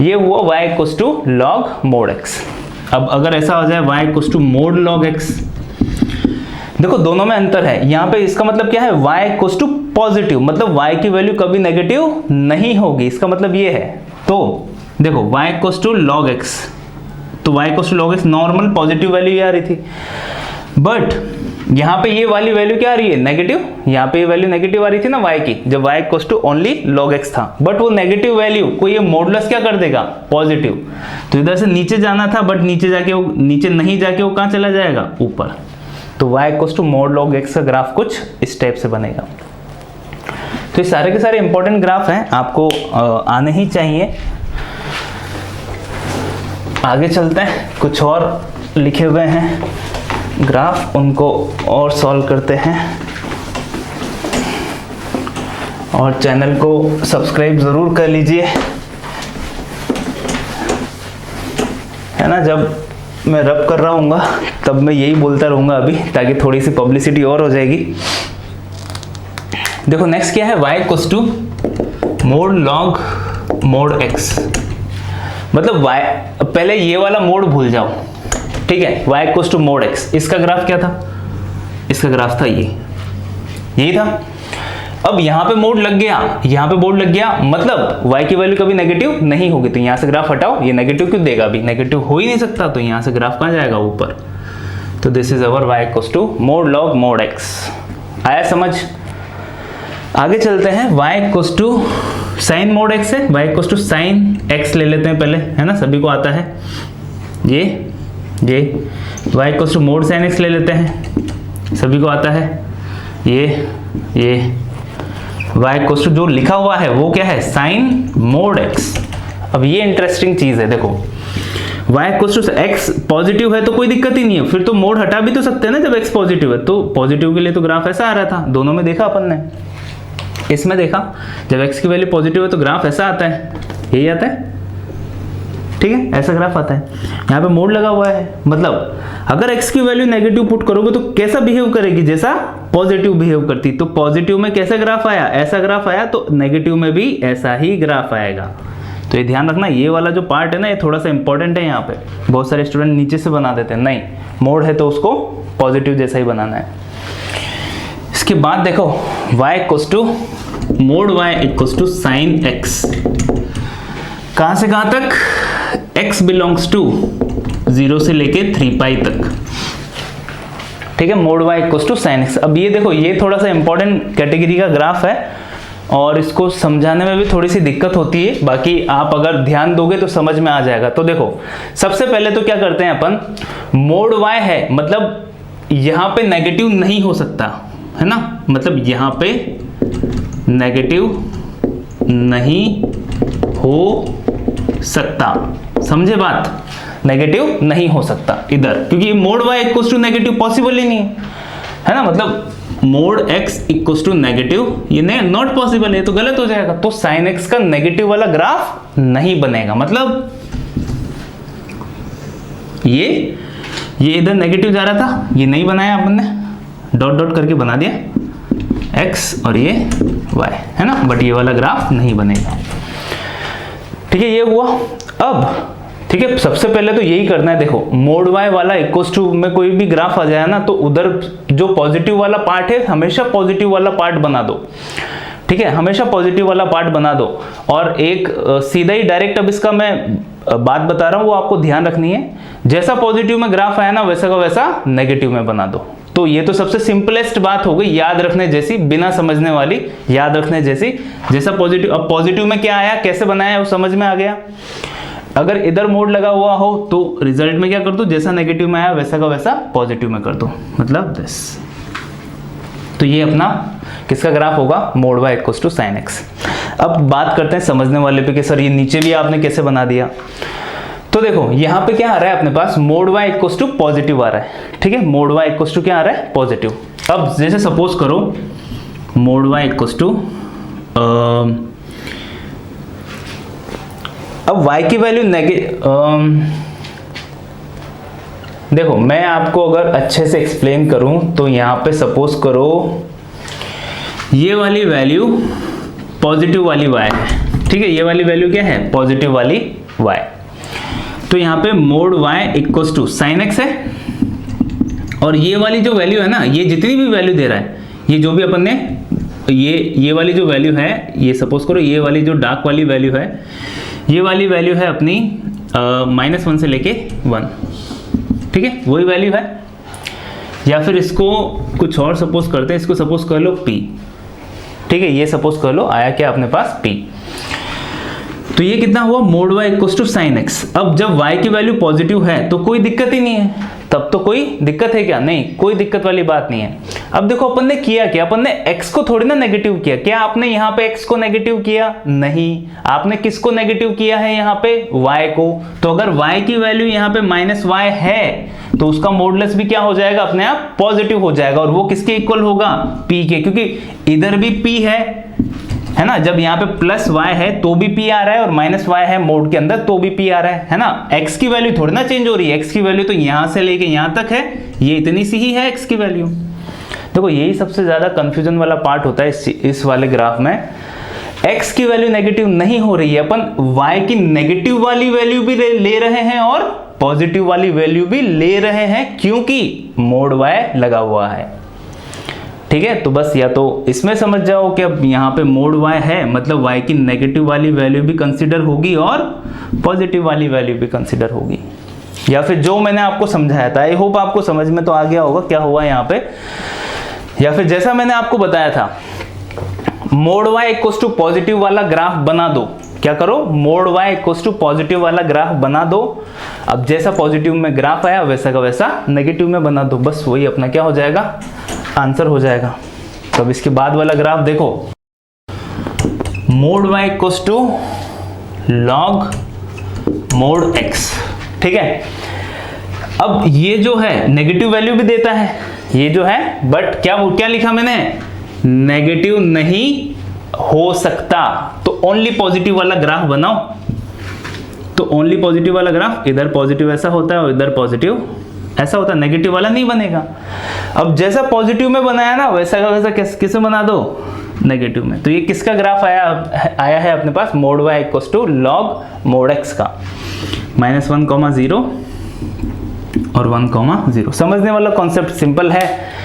ये हुआ y equals to log mod x। अब अगर ऐसा हो जाए y equals to mod log x, देखो दोनों में अंतर है। यहाँ पे इसका मतलब क्या है, y इक्वल्स टू पॉजिटिव, मतलब y की वैल्यू कभी नेगेटिव नहीं होगी, इसका मतलब ये है। तो देखो y equals to log x, तो y equals to log x normal positive value ये आ रही थी, बट यहाँ पे ये वाली वैल्यू क्या आ रही है, नेगेटिव। यहाँ पे ये वैल्यू नेगेटिव आ रही थी ना y की, जब y equals to only log x था, बट वो नेगेटिव वैल्यू को ये मॉडुलस क्या कर देगा, पॉजिटिव। तो इधर से नीचे जाना था, बट नीचे जाके वो, नीचे नहीं जाके वो कहाँ चला जाएगा, ऊपर। तो y equals to mod log x का ग्राफ कुछ इस टाइप से बनेगा। तो ये सारे के सारे इंपॉर्टेंट ग्राफ हैं, आपको आने ही चाहिए। आगे चलते हैं, कुछ और लिखे हुए हैं ग्राफ, उनको और सॉल्व करते हैं। और चैनल को सब्सक्राइब ज़रूर कर लीजिए, है ना। जब मैं रब कर रहा हूँगा तब मैं यही बोलता रहूँगा अभी, ताकि थोड़ी सी पब्लिसिटी और हो जाएगी। देखो नेक्स्ट क्या है, y equals to mod log mod x, मतलब y, पहले ये वाला मोड भूल जाओ, ठीक है। y equals to mod x, इसका ग्राफ क्या था, इसका ग्राफ था ये, यही था। अब यहाँ पे मोड लग गया, यहाँ पे बोर्ड लग गया, मतलब y की वैल्यू कभी नेगेटिव नहीं होगी, तो यहाँ से ग्राफ हटाओ, ये नेगेटिव क्यों देगा, अभी नेगेटिव हो ही नहीं सकता, तो यहाँ से ग्राफ कहाँ जाएगा, ऊपर। तो this is our y equals to mod log mod x। आया समझ। आगे चलते हैं, y equals to sine mod x है, y equals to sine x ले लेते हैं पहले, है ना, सभी को आता है ये। y equals to mod sine x ले लेते हैं, सभी को आता है ये। y इक्वल्स टू जो लिखा हुआ है वो क्या है, साइन मोड x। अब ये इंटरेस्टिंग चीज है, देखो y equals to x positive है तो कोई दिक्कत ही नहीं है, फिर तो मोड हटा भी तो सकते हैं ना जब x पॉजिटिव है। तो पॉजिटिव के लिए तो ग्राफ ऐसा आ रहा था, दोनों में देखा अपन ने, इसमें देखा जब x की वैल्यू पॉजिटिव है तो ग्राफ ऐसा आता है, यही आता है, ठीक है, ऐसा ग्राफ आता है। यहाँ पे मोड लगा हुआ है, मतलब अगर x की वैल्यू नेगेटिव पुट करोगे तो कैसा बिहेव करेगी, जैसा पॉजिटिव बिहेव करती। तो पॉजिटिव में कैसा ग्राफ आया, ऐसा ग्राफ आया, तो नेगेटिव में भी ऐसा ही ग्राफ आएगा। तो ये ध्यान रखना, ये वाला जो पार्ट है ना, ये थोड़ा सा इंपॉर्टेंट है। यहाँ पे बहुत सारे स्टूडेंट नीचे से बना देते हैं, नहीं, मोड है तो उसको पॉजिटिव जैसा ही बनाना है। इसके बाद देखो y equals to mod y equals to sine x, कहां से कहां तक, x बिलोंग्स टू 0 से लेके 3 पाई तक, ठीक है। Mod y equals to sine x। अब ये देखो, ये थोड़ा सा इंपॉर्टेंट कैटेगरी का ग्राफ है और इसको समझाने में भी थोड़ी सी दिक्कत होती है, बाकी आप अगर ध्यान दोगे तो समझ में आ जाएगा। तो देखो सबसे पहले तो क्या करते हैं अपन, मोड y है, मतलब यहां पे नेगेटिव नहीं हो सकता, है ना, मतलब यहां पे नेगेटिव नहीं हो सकता, समझे बात, नेगेटिव नहीं हो सकता इधर, क्योंकि mod y equals to negative possible ही नहीं है ना, मतलब mod x equals to negative, ये नॉट पॉसिबल है, तो गलत हो जाएगा। तो साइन x का नेगेटिव वाला ग्राफ नहीं बनेगा, मतलब ये इधर नेगेटिव जा रहा था, ये नहीं बनाया अपन ने, डॉट डॉट करके बना दिया x और ये y, है ना, बट ये वाला ग्राफ नहीं बनेगा। ठीक है, ये हुआ। अब ठीक है, सबसे पहले तो यही करना है, देखो मोड y वाला इक्वल्स टू में कोई भी ग्राफ आ जाए ना, तो उधर जो पॉजिटिव वाला पार्ट है हमेशा पॉजिटिव वाला पार्ट बना दो। ठीक है, हमेशा पॉजिटिव वाला पार्ट बना दो। और एक सीधा ही डायरेक्ट अब इसका मैं बात बता रहा हूं, वो आपको ध्यान रखनी है। जैसा पॉजिटिव में ग्राफ आया ना, वैसा का वैसा नेगेटिव में बना दो। तो ये तो सबसे सिंपलेस्ट बात हो गई, याद रखने जैसी, बिना समझने वाली, याद रखने जैसी। जैसा पॉजिटिव, अब पॉजिटिव में क्या आया, कैसे बनाया, वो समझ में आ गया। अगर इधर मोड लगा हुआ हो तो रिजल्ट में क्या कर दो, जैसा नेगेटिव में आया वैसा का वैसा पॉजिटिव में कर दो, मतलब दिस। तो ये अपना किसका ग्राफ होगा, mod y equals to sine x। अब बात करते हैं समझने वाले पे कि सर ये नीचे भी आपने कैसे बना दिया। तो देखो यहाँ पे क्या आ रहा है अपने पास, mod y equals to positive आ रहा है। ठीक है, मोड y इक्वल्स टू क्या आ रहा है, पॉजिटिव। अब जैसे सपोज करो मोड y इक्वल्स टू, अब y की वैल्यू देखो मैं आपको अगर अच्छे से एक्सप्लेन करूं तो यहां पे सपोज करो ये वाली वैल्यू पॉजिटिव वाली y है। ठीक है, ये वाली वैल्यू क्या है, पॉजिटिव वाली y। तो यहां पे mod y equals to sine x है, और ये वाली जो वैल्यू है ना, ये जितनी भी वैल्यू दे रहा है, ये जो भी अपन ने ये वाली जो वैल्यू है, ये सपोज करो ये वाली जो डार्क वाली वैल्यू है, ये वाली वैल्यू है अपनी -1 से लेके 1। ठीक है, वही वैल्यू है। या फिर इसको कुछ और सपोज करते हैं, इसको सपोज कर लो p। ठीक है, ये सपोज कर लो आया क्या अपने पास p। तो ये कितना हुआ, mod y equals to sine x। अब जब y की वैल्यू पॉजिटिव है तो कोई दिक्कत ही नहीं है, तब तो कोई दिक्कत है क्या, नहीं, कोई दिक्कत वाली बात नहीं है। अब देखो अपन ने किया क्या, अपन ने x को थोड़ी ना नेगेटिव किया, क्या आपने यहाँ पे x को नेगेटिव किया, नहीं, आपने किसको नेगेटिव किया है यहाँ पे, y को। तो अगर y की वैल्यू यहाँ पे -y है तो उसका मॉडुलस भी क्या हो जाएगा, अपने आप पॉजिटिव हो जाएगा। और वो किसके इक्वल होगा, p के, क्योंकि इधर भी p है ना, जब यहाँ पे +y है तो भी p आ रहा है, और -y है मोड के अंदर तो भी p आ रहा है ना। x की वैल्यू थोड़ी ना चेंज हो रही है, x की वैल्यू तो यहाँ से लेके यहाँ तक है, ये इतनी सी ही है x की वैल्यू। देखो यही सबसे ज्यादा कंफ्यूजन वाला पार्ट होता है इस वाले ग्राफ में। x की वैल्यू नेगेटिव नहीं हो रही है, अपन y की नेगेटिव वाली वैल्यू भी ले रहे हैं और पॉजिटिव वाली वैल्यू भी ले रहे हैं, क्योंकि मोड y लगा हुआ है। ठीक है, तो बस या तो इसमें समझ जाओ कि अब यहाँ पे मोड y है, मतलब y की नेगेटिव वाली वैल्यू भी कंसीडर होगी और पॉजिटिव वाली वैल्यू भी कंसीडर होगी, या फिर जो मैंने आपको समझाया था। आई होप आपको समझ में तो आ गया होगा क्या हुआ यहाँ पे। या फिर जैसा मैंने आपको बताया था, mod y equals to positive वाला ग्राफ बना दो। क्या करो, mod y equals to positive वाला ग्राफ बना दो। अब जैसा पॉजिटिव में ग्राफ आया वैसा का वैसा नेगेटिव में बना दो, बस वही अपना क्या हो जाएगा, आंसर हो जाएगा। तो अब इसके बाद वाला ग्राफ देखो, mod y equals to log mod x। ठीक है, अब ये जो है नेगेटिव वैल्यू भी देता है, ये जो है, बट क्या लिखा मैंने, नेगेटिव नहीं हो सकता, तो ओनली पॉजिटिव वाला ग्राफ बनाओ। तो ओनली पॉजिटिव वाला ग्राफ, इधर पॉजिटिव ऐसा होता है और इधर पॉजिटिव ऐसा होता है, नेगेटिव वाला नहीं बनेगा। अब जैसा पॉजिटिव में बनाया ना, वैसा का वैसा किसे बना दो, नेगेटिव में। तो ये किसका ग्राफ आया है अपने पास, mod y equals to log mod x का, -1, 0 और 1, 0। समझने वाला कॉन्सेप्ट सिंपल है।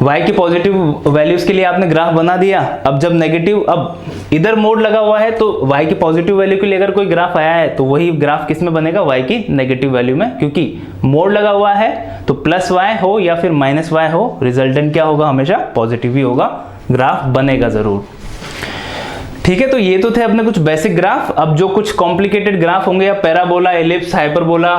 y की पॉजिटिव वैल्यूज के लिए आपने ग्राफ बना दिया। अब जब नेगेटिव, अब इधर मोड लगा हुआ है तो y की पॉजिटिव वैल्यू के लिए अगर कोई ग्राफ आया है तो वही ग्राफ किस में बनेगा, y की नेगेटिव वैल्यू में, क्योंकि मोड लगा हुआ है तो +y हो या फिर -y हो, रिजल्टेंट क्या होगा, हमेशा पॉजिटिव ही होगा, ग्राफ बनेगा जरूर। ठीक है, तो ये तो थे अपने कुछ बेसिक ग्राफ। अब जो कुछ कॉम्प्लिकेटेड ग्राफ होंगे, या पैराबोला, एलिप्स, हाइपरबोला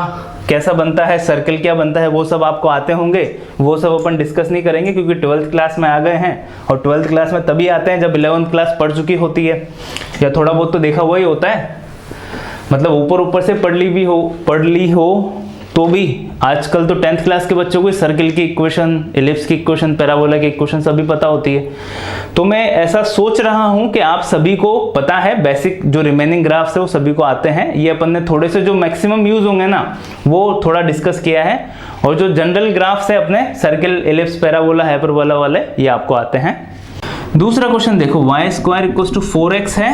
कैसा बनता है, सर्कल क्या बनता है, वो सब आपको आते होंगे, वो सब अपन डिस्कस नहीं करेंगे, क्योंकि 12th क्लास में आ गए हैं। और 12th क्लास में तभी आते हैं जब 11th क्लास पढ़ चुकी होती है, या थोड़ा बहुत तो देखा हुआ ही होता है, मतलब ऊपर से पढ़ ली हो तो भी। आजकल तो 10th क्लास के बच्चों को सर्कल की इक्वेशन, एलिप्स की इक्वेशन, पैराबोला की इक्वेशन सभी पता होती है। तो मैं ऐसा सोच रहा हूं कि आप सभी को पता है, बेसिक जो रिमेनिंग ग्राफ्स है वो सभी को आते हैं। ये अपन ने थोड़े से जो मैक्सिमम यूज होंगे ना, वो थोड़ा डिस्कस किया है। और जो जनरल ग्राफ्स है अपने सर्कल, एलिप्स, पैराबोला, हाइपरबोला वाले, ये आपको आते हैं। दूसरा क्वेश्चन देखो, Y square equal to 4x है,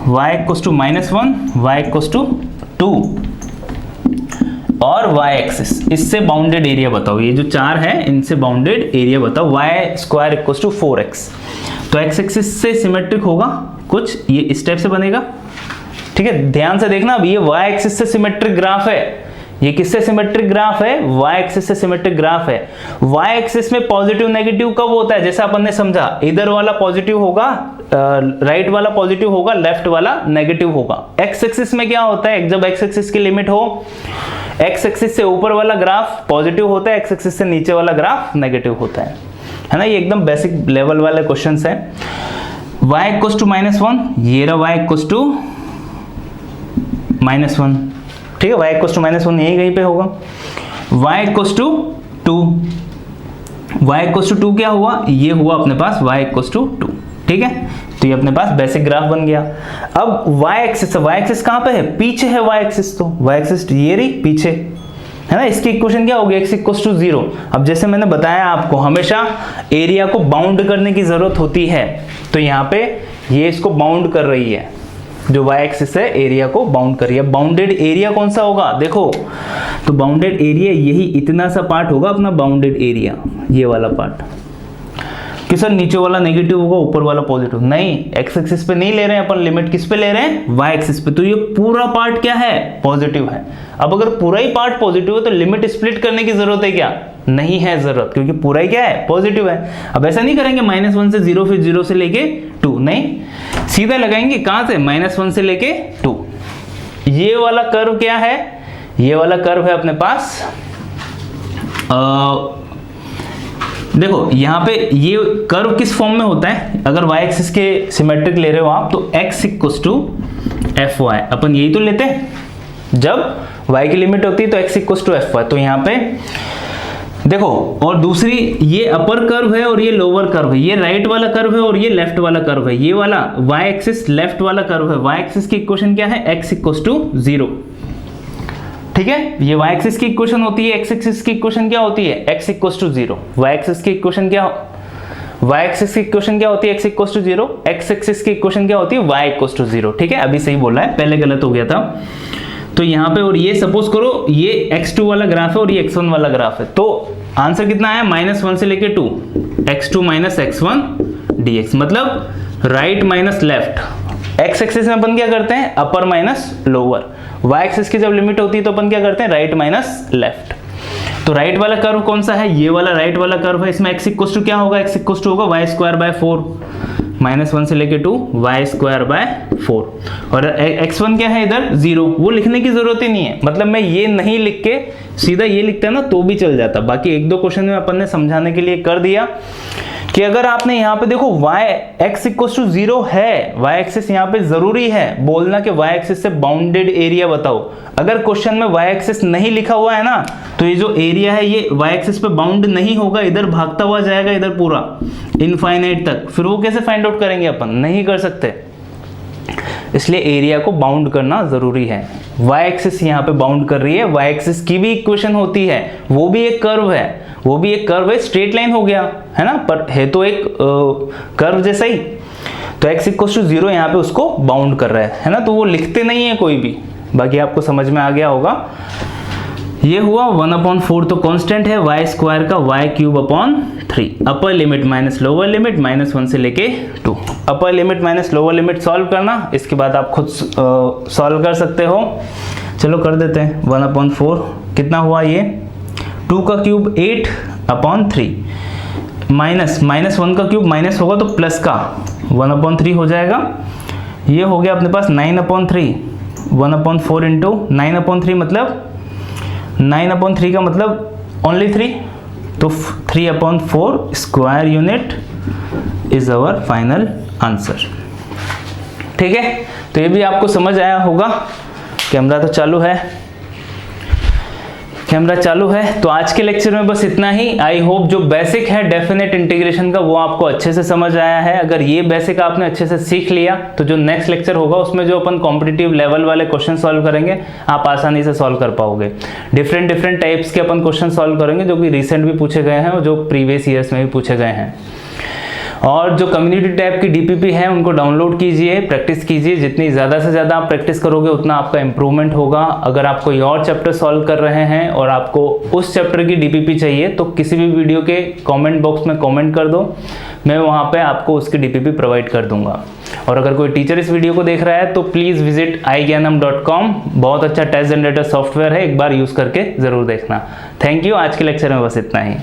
y equal to -1, y equal to 2 और y एक्सिस, इससे बाउंडेड एरिया बताओ। ये जो चार है इनसे बाउंडेड एरिया बताओ। y square equal to 4x, तो x एक्सिस से सिमेट्रिक होगा कुछ, ये इस टाइप से बनेगा। ठीक है, ध्यान से देखना, अब ये y एक्सिस से सिमेट्रिक ग्राफ है। ये किससे सिमेट्रिक ग्राफ है? y एक्सिस से सिमेट्रिक ग्राफ है। y एक्सिस में पॉजिटिव नेगेटिव कब होता है? जैसा अपन ने समझा, इधर वाला पॉजिटिव होगा, राइट वाला पॉजिटिव होगा, लेफ्ट वाला नेगेटिव होगा। x एक्सिस में क्या होता है? जब x एक्सिस की लिमिट हो, x एक्सिस से ऊपर वाला ग्राफ पॉजिटिव होता है, x एक्सिस से नीचे वाला ग्राफ नेगेटिव होता है ना। ये एकदम बेसिक लेवल वाले क्वेश्चंस है। y इक्वल टू -1, ये रहा y इक्वल टू -1। ठीक है, y इक्वल टू -1 यही कहीं पे होगा। y equal to 2, y equal to 2 क्या हुआ? ये हुआ अपने पास y इक्वल टू 2। ठीक है, तो ये अपने पास बेसिक ग्राफ बन गया। अब y एक्सिस कहां पे है? पीछे है y एक्सिस, तो y एक्सिस ये रही पीछे, है ना। इसकी इक्वेशन क्या होगी? x equal to 0। अब जैसे मैंने बताया आपको, हमेशा एरिया को बाउंड करने की जरूरत होती है, तो यहाँ पे ये इसको बाउंड कर रही है, जो y एक्सिस है एरिया को बाउंड कर रही है। बाउंडेड एरिया कौन सा होगा? देखो, तो बाउंडेड एरिया यही इतना सा पार्ट होगा अपना बाउंडेड एरिया, ये वाला पार्ट। कि सर नीचे वाला नेगेटिव होगा, ऊपर वाला पॉजिटिव? नहीं, x एक्सिस पे नहीं ले रहे हैं अपन, लिमिट किस पे ले रहे हैं? y एक्सिस पे। तो ये पूरा पार्ट क्या है? पॉजिटिव है। अब अगर पूरा ही पार्ट पॉजिटिव है तो लिमिट स्प्लिट करने की जरूरत है क्या? नहीं है जरूरत, क्योंकि पूरा ही क्या है? पॉजिटिव है। अब ऐसा नहीं करेंगे -1 से 0, फिर 0 से लेके 2, नहीं, सीधा लगाएंगे। कहां से? -1 से लेके 2। ये वाला कर्व क्या है? ये वाला कर्व है अपने पास, देखो यहाँ पे ये कर्व किस फॉर्म में होता है? अगर y एक्सिस के सिमेट्रिक ले रहे हो आप, तो x इक्वल टू fy, अपन यही तो लेते हैं जब y की लिमिट होती है, तो x इक्वल टू fy। तो यहाँ पे देखो, और दूसरी ये अपर कर्व है और ये लोअर कर्व है, ये राइट वाला कर्व है और ये लेफ्ट वाला कर्व है। ये वाला y एक्सिस लेफ्ट वाला कर्व है। y एक्सिस की इक्वेशन क्या है? x equal to 0। ठीक है, ये y एक्सिस की इक्वेशन होती है। x एक्सिस की इक्वेशन क्या होती है? x equal to 0। y axis की इक्वेशन क्या, y एक्सिस की इक्वेशन क्या होती है? x equal to 0। x axis की इक्वेशन क्या होती है? y equal to 0। ठीक है, अभी सही बोला है, पहले गलत हो गया था। तो यहाँ पे, और ये सपोज करो ये x2 वाला ग्राफ है और ये x1 वाला ग्राफ है, तो आंसर कितना आया? -1 से लेके 2, x2 माइनस x1 dx, मतलब right minus left. x axis में अपन क्या करते हैं? अपर माइनस लोअर। y एक्सिस की जब लिमिट होती है तो अपन क्या करते हैं? Right minus left. तो राइट वाला कर्व कौन सा है? ये वाला राइट वाला कर्व है। इसमें x इक्वल टू क्या होगा? x इक्वल टू होगा y स्क्वायर बाय 4, -1 से लेके 2, y स्क्वायर बाय 4। और x1 क्या है इधर? 0। वो लिखने की जरूरत ही नहीं है, मतलब मैं ये नहीं लिख के सीधा ये लिखता ना तो भी चल जाता। बाकी एक दो क्वेश्चन में अपन ने समझाने के लिए कर दिया कि अगर आपने यहाँ पे देखो x इक्वल टू 0 है, y एक्सिस यहाँ पे जरूरी है बोलना कि y एक्सिस से बाउंडेड एरिया बताओ। अगर क्वेश्चन में y एक्सिस नहीं लिखा हुआ है ना, तो ये जो एरिया है ये y एक्सिस पे बाउंड नहीं होगा, इधर भागता हुआ जाएगा इधर पूरा इनफाइनाइट तक। फिर वो कैसे फाइंड आउट करेंगे अपन? नहीं कर सकते। इसलिए एरिया को बाउंड करना जरूरी है। y एक्सिस यहाँ पे बाउंड कर रही है, y एक्सिस की भी इक्वेशन होती है, वो भी एक कर्व है, वो भी एक कर्व है, स्ट्रेट लाइन हो गया है ना, पर है तो एक कर्व जैसा ही। तो x इक्वल टू 0 यहाँ पे उसको बाउंड कर रहा है ना, तो वो लिखते नहीं है कोई भी। बाकी आपको समझ में आ गया होगा। ये हुआ 1/4, तो कांस्टेंट है y स्क्वायर का y³ upper limit minus lower limit -1 से लेके 2। Upper limit minus lower limit solve करना, इसके बाद आप खुद सॉल्व कर सकते हो। चलो कर देते हैं। 1/4 कितना हुआ? ये 2³ 8/3 -1 का क्यूब माइनस होगा तो प्लस का 1/3 हो जाएगा। ये हो गया अपने पास 9/3। 1/4 इंटू 9/3 मतलब 9/3 का मतलब ओनली 3, तो 3/4 square unit is our final answer. ठीक है, तो ये भी आपको समझ आया होगा। कैमरा तो चालू है, कैमरा चालू है। तो आज के लेक्चर में बस इतना ही। आई होप जो बेसिक है डेफिनेट इंटीग्रेशन का वो आपको अच्छे से समझ आया है। अगर ये बेसिक आपने अच्छे से सीख लिया तो जो नेक्स्ट लेक्चर होगा उसमें जो अपन कॉम्पिटिटिव लेवल वाले क्वेश्चन सॉल्व करेंगे आप आसानी से सॉल्व कर पाओगे। डिफरेंट टाइप्स के अपन क्वेश्चन सॉल्व करेंगे जो कि रिसेंट भी पूछे गए हैं और जो प्रीवियस ईयर्स में भी पूछे गए हैं। और जो कम्युनिटी टैब की डीपीपी है उनको डाउनलोड कीजिए, प्रैक्टिस कीजिए। जितनी ज़्यादा से ज़्यादा आप प्रैक्टिस करोगे उतना आपका इंप्रूवमेंट होगा। अगर आप कोई और चैप्टर सॉल्व कर रहे हैं और आपको उस चैप्टर की डीपीपी चाहिए तो किसी भी वीडियो के कमेंट बॉक्स में कमेंट कर दो, मैं वहाँ पे आपको उसकी डीपीपी प्रोवाइड कर दूंगा। और अगर कोई टीचर इस वीडियो को देख रहा है तो प्लीज़ विजिट igyanam.com। बहुत अच्छा टेस्ट जनरेटर सॉफ्टवेयर है, एक बार यूज़ करके ज़रूर देखना। Thank you. आज के लेक्चर में बस इतना ही।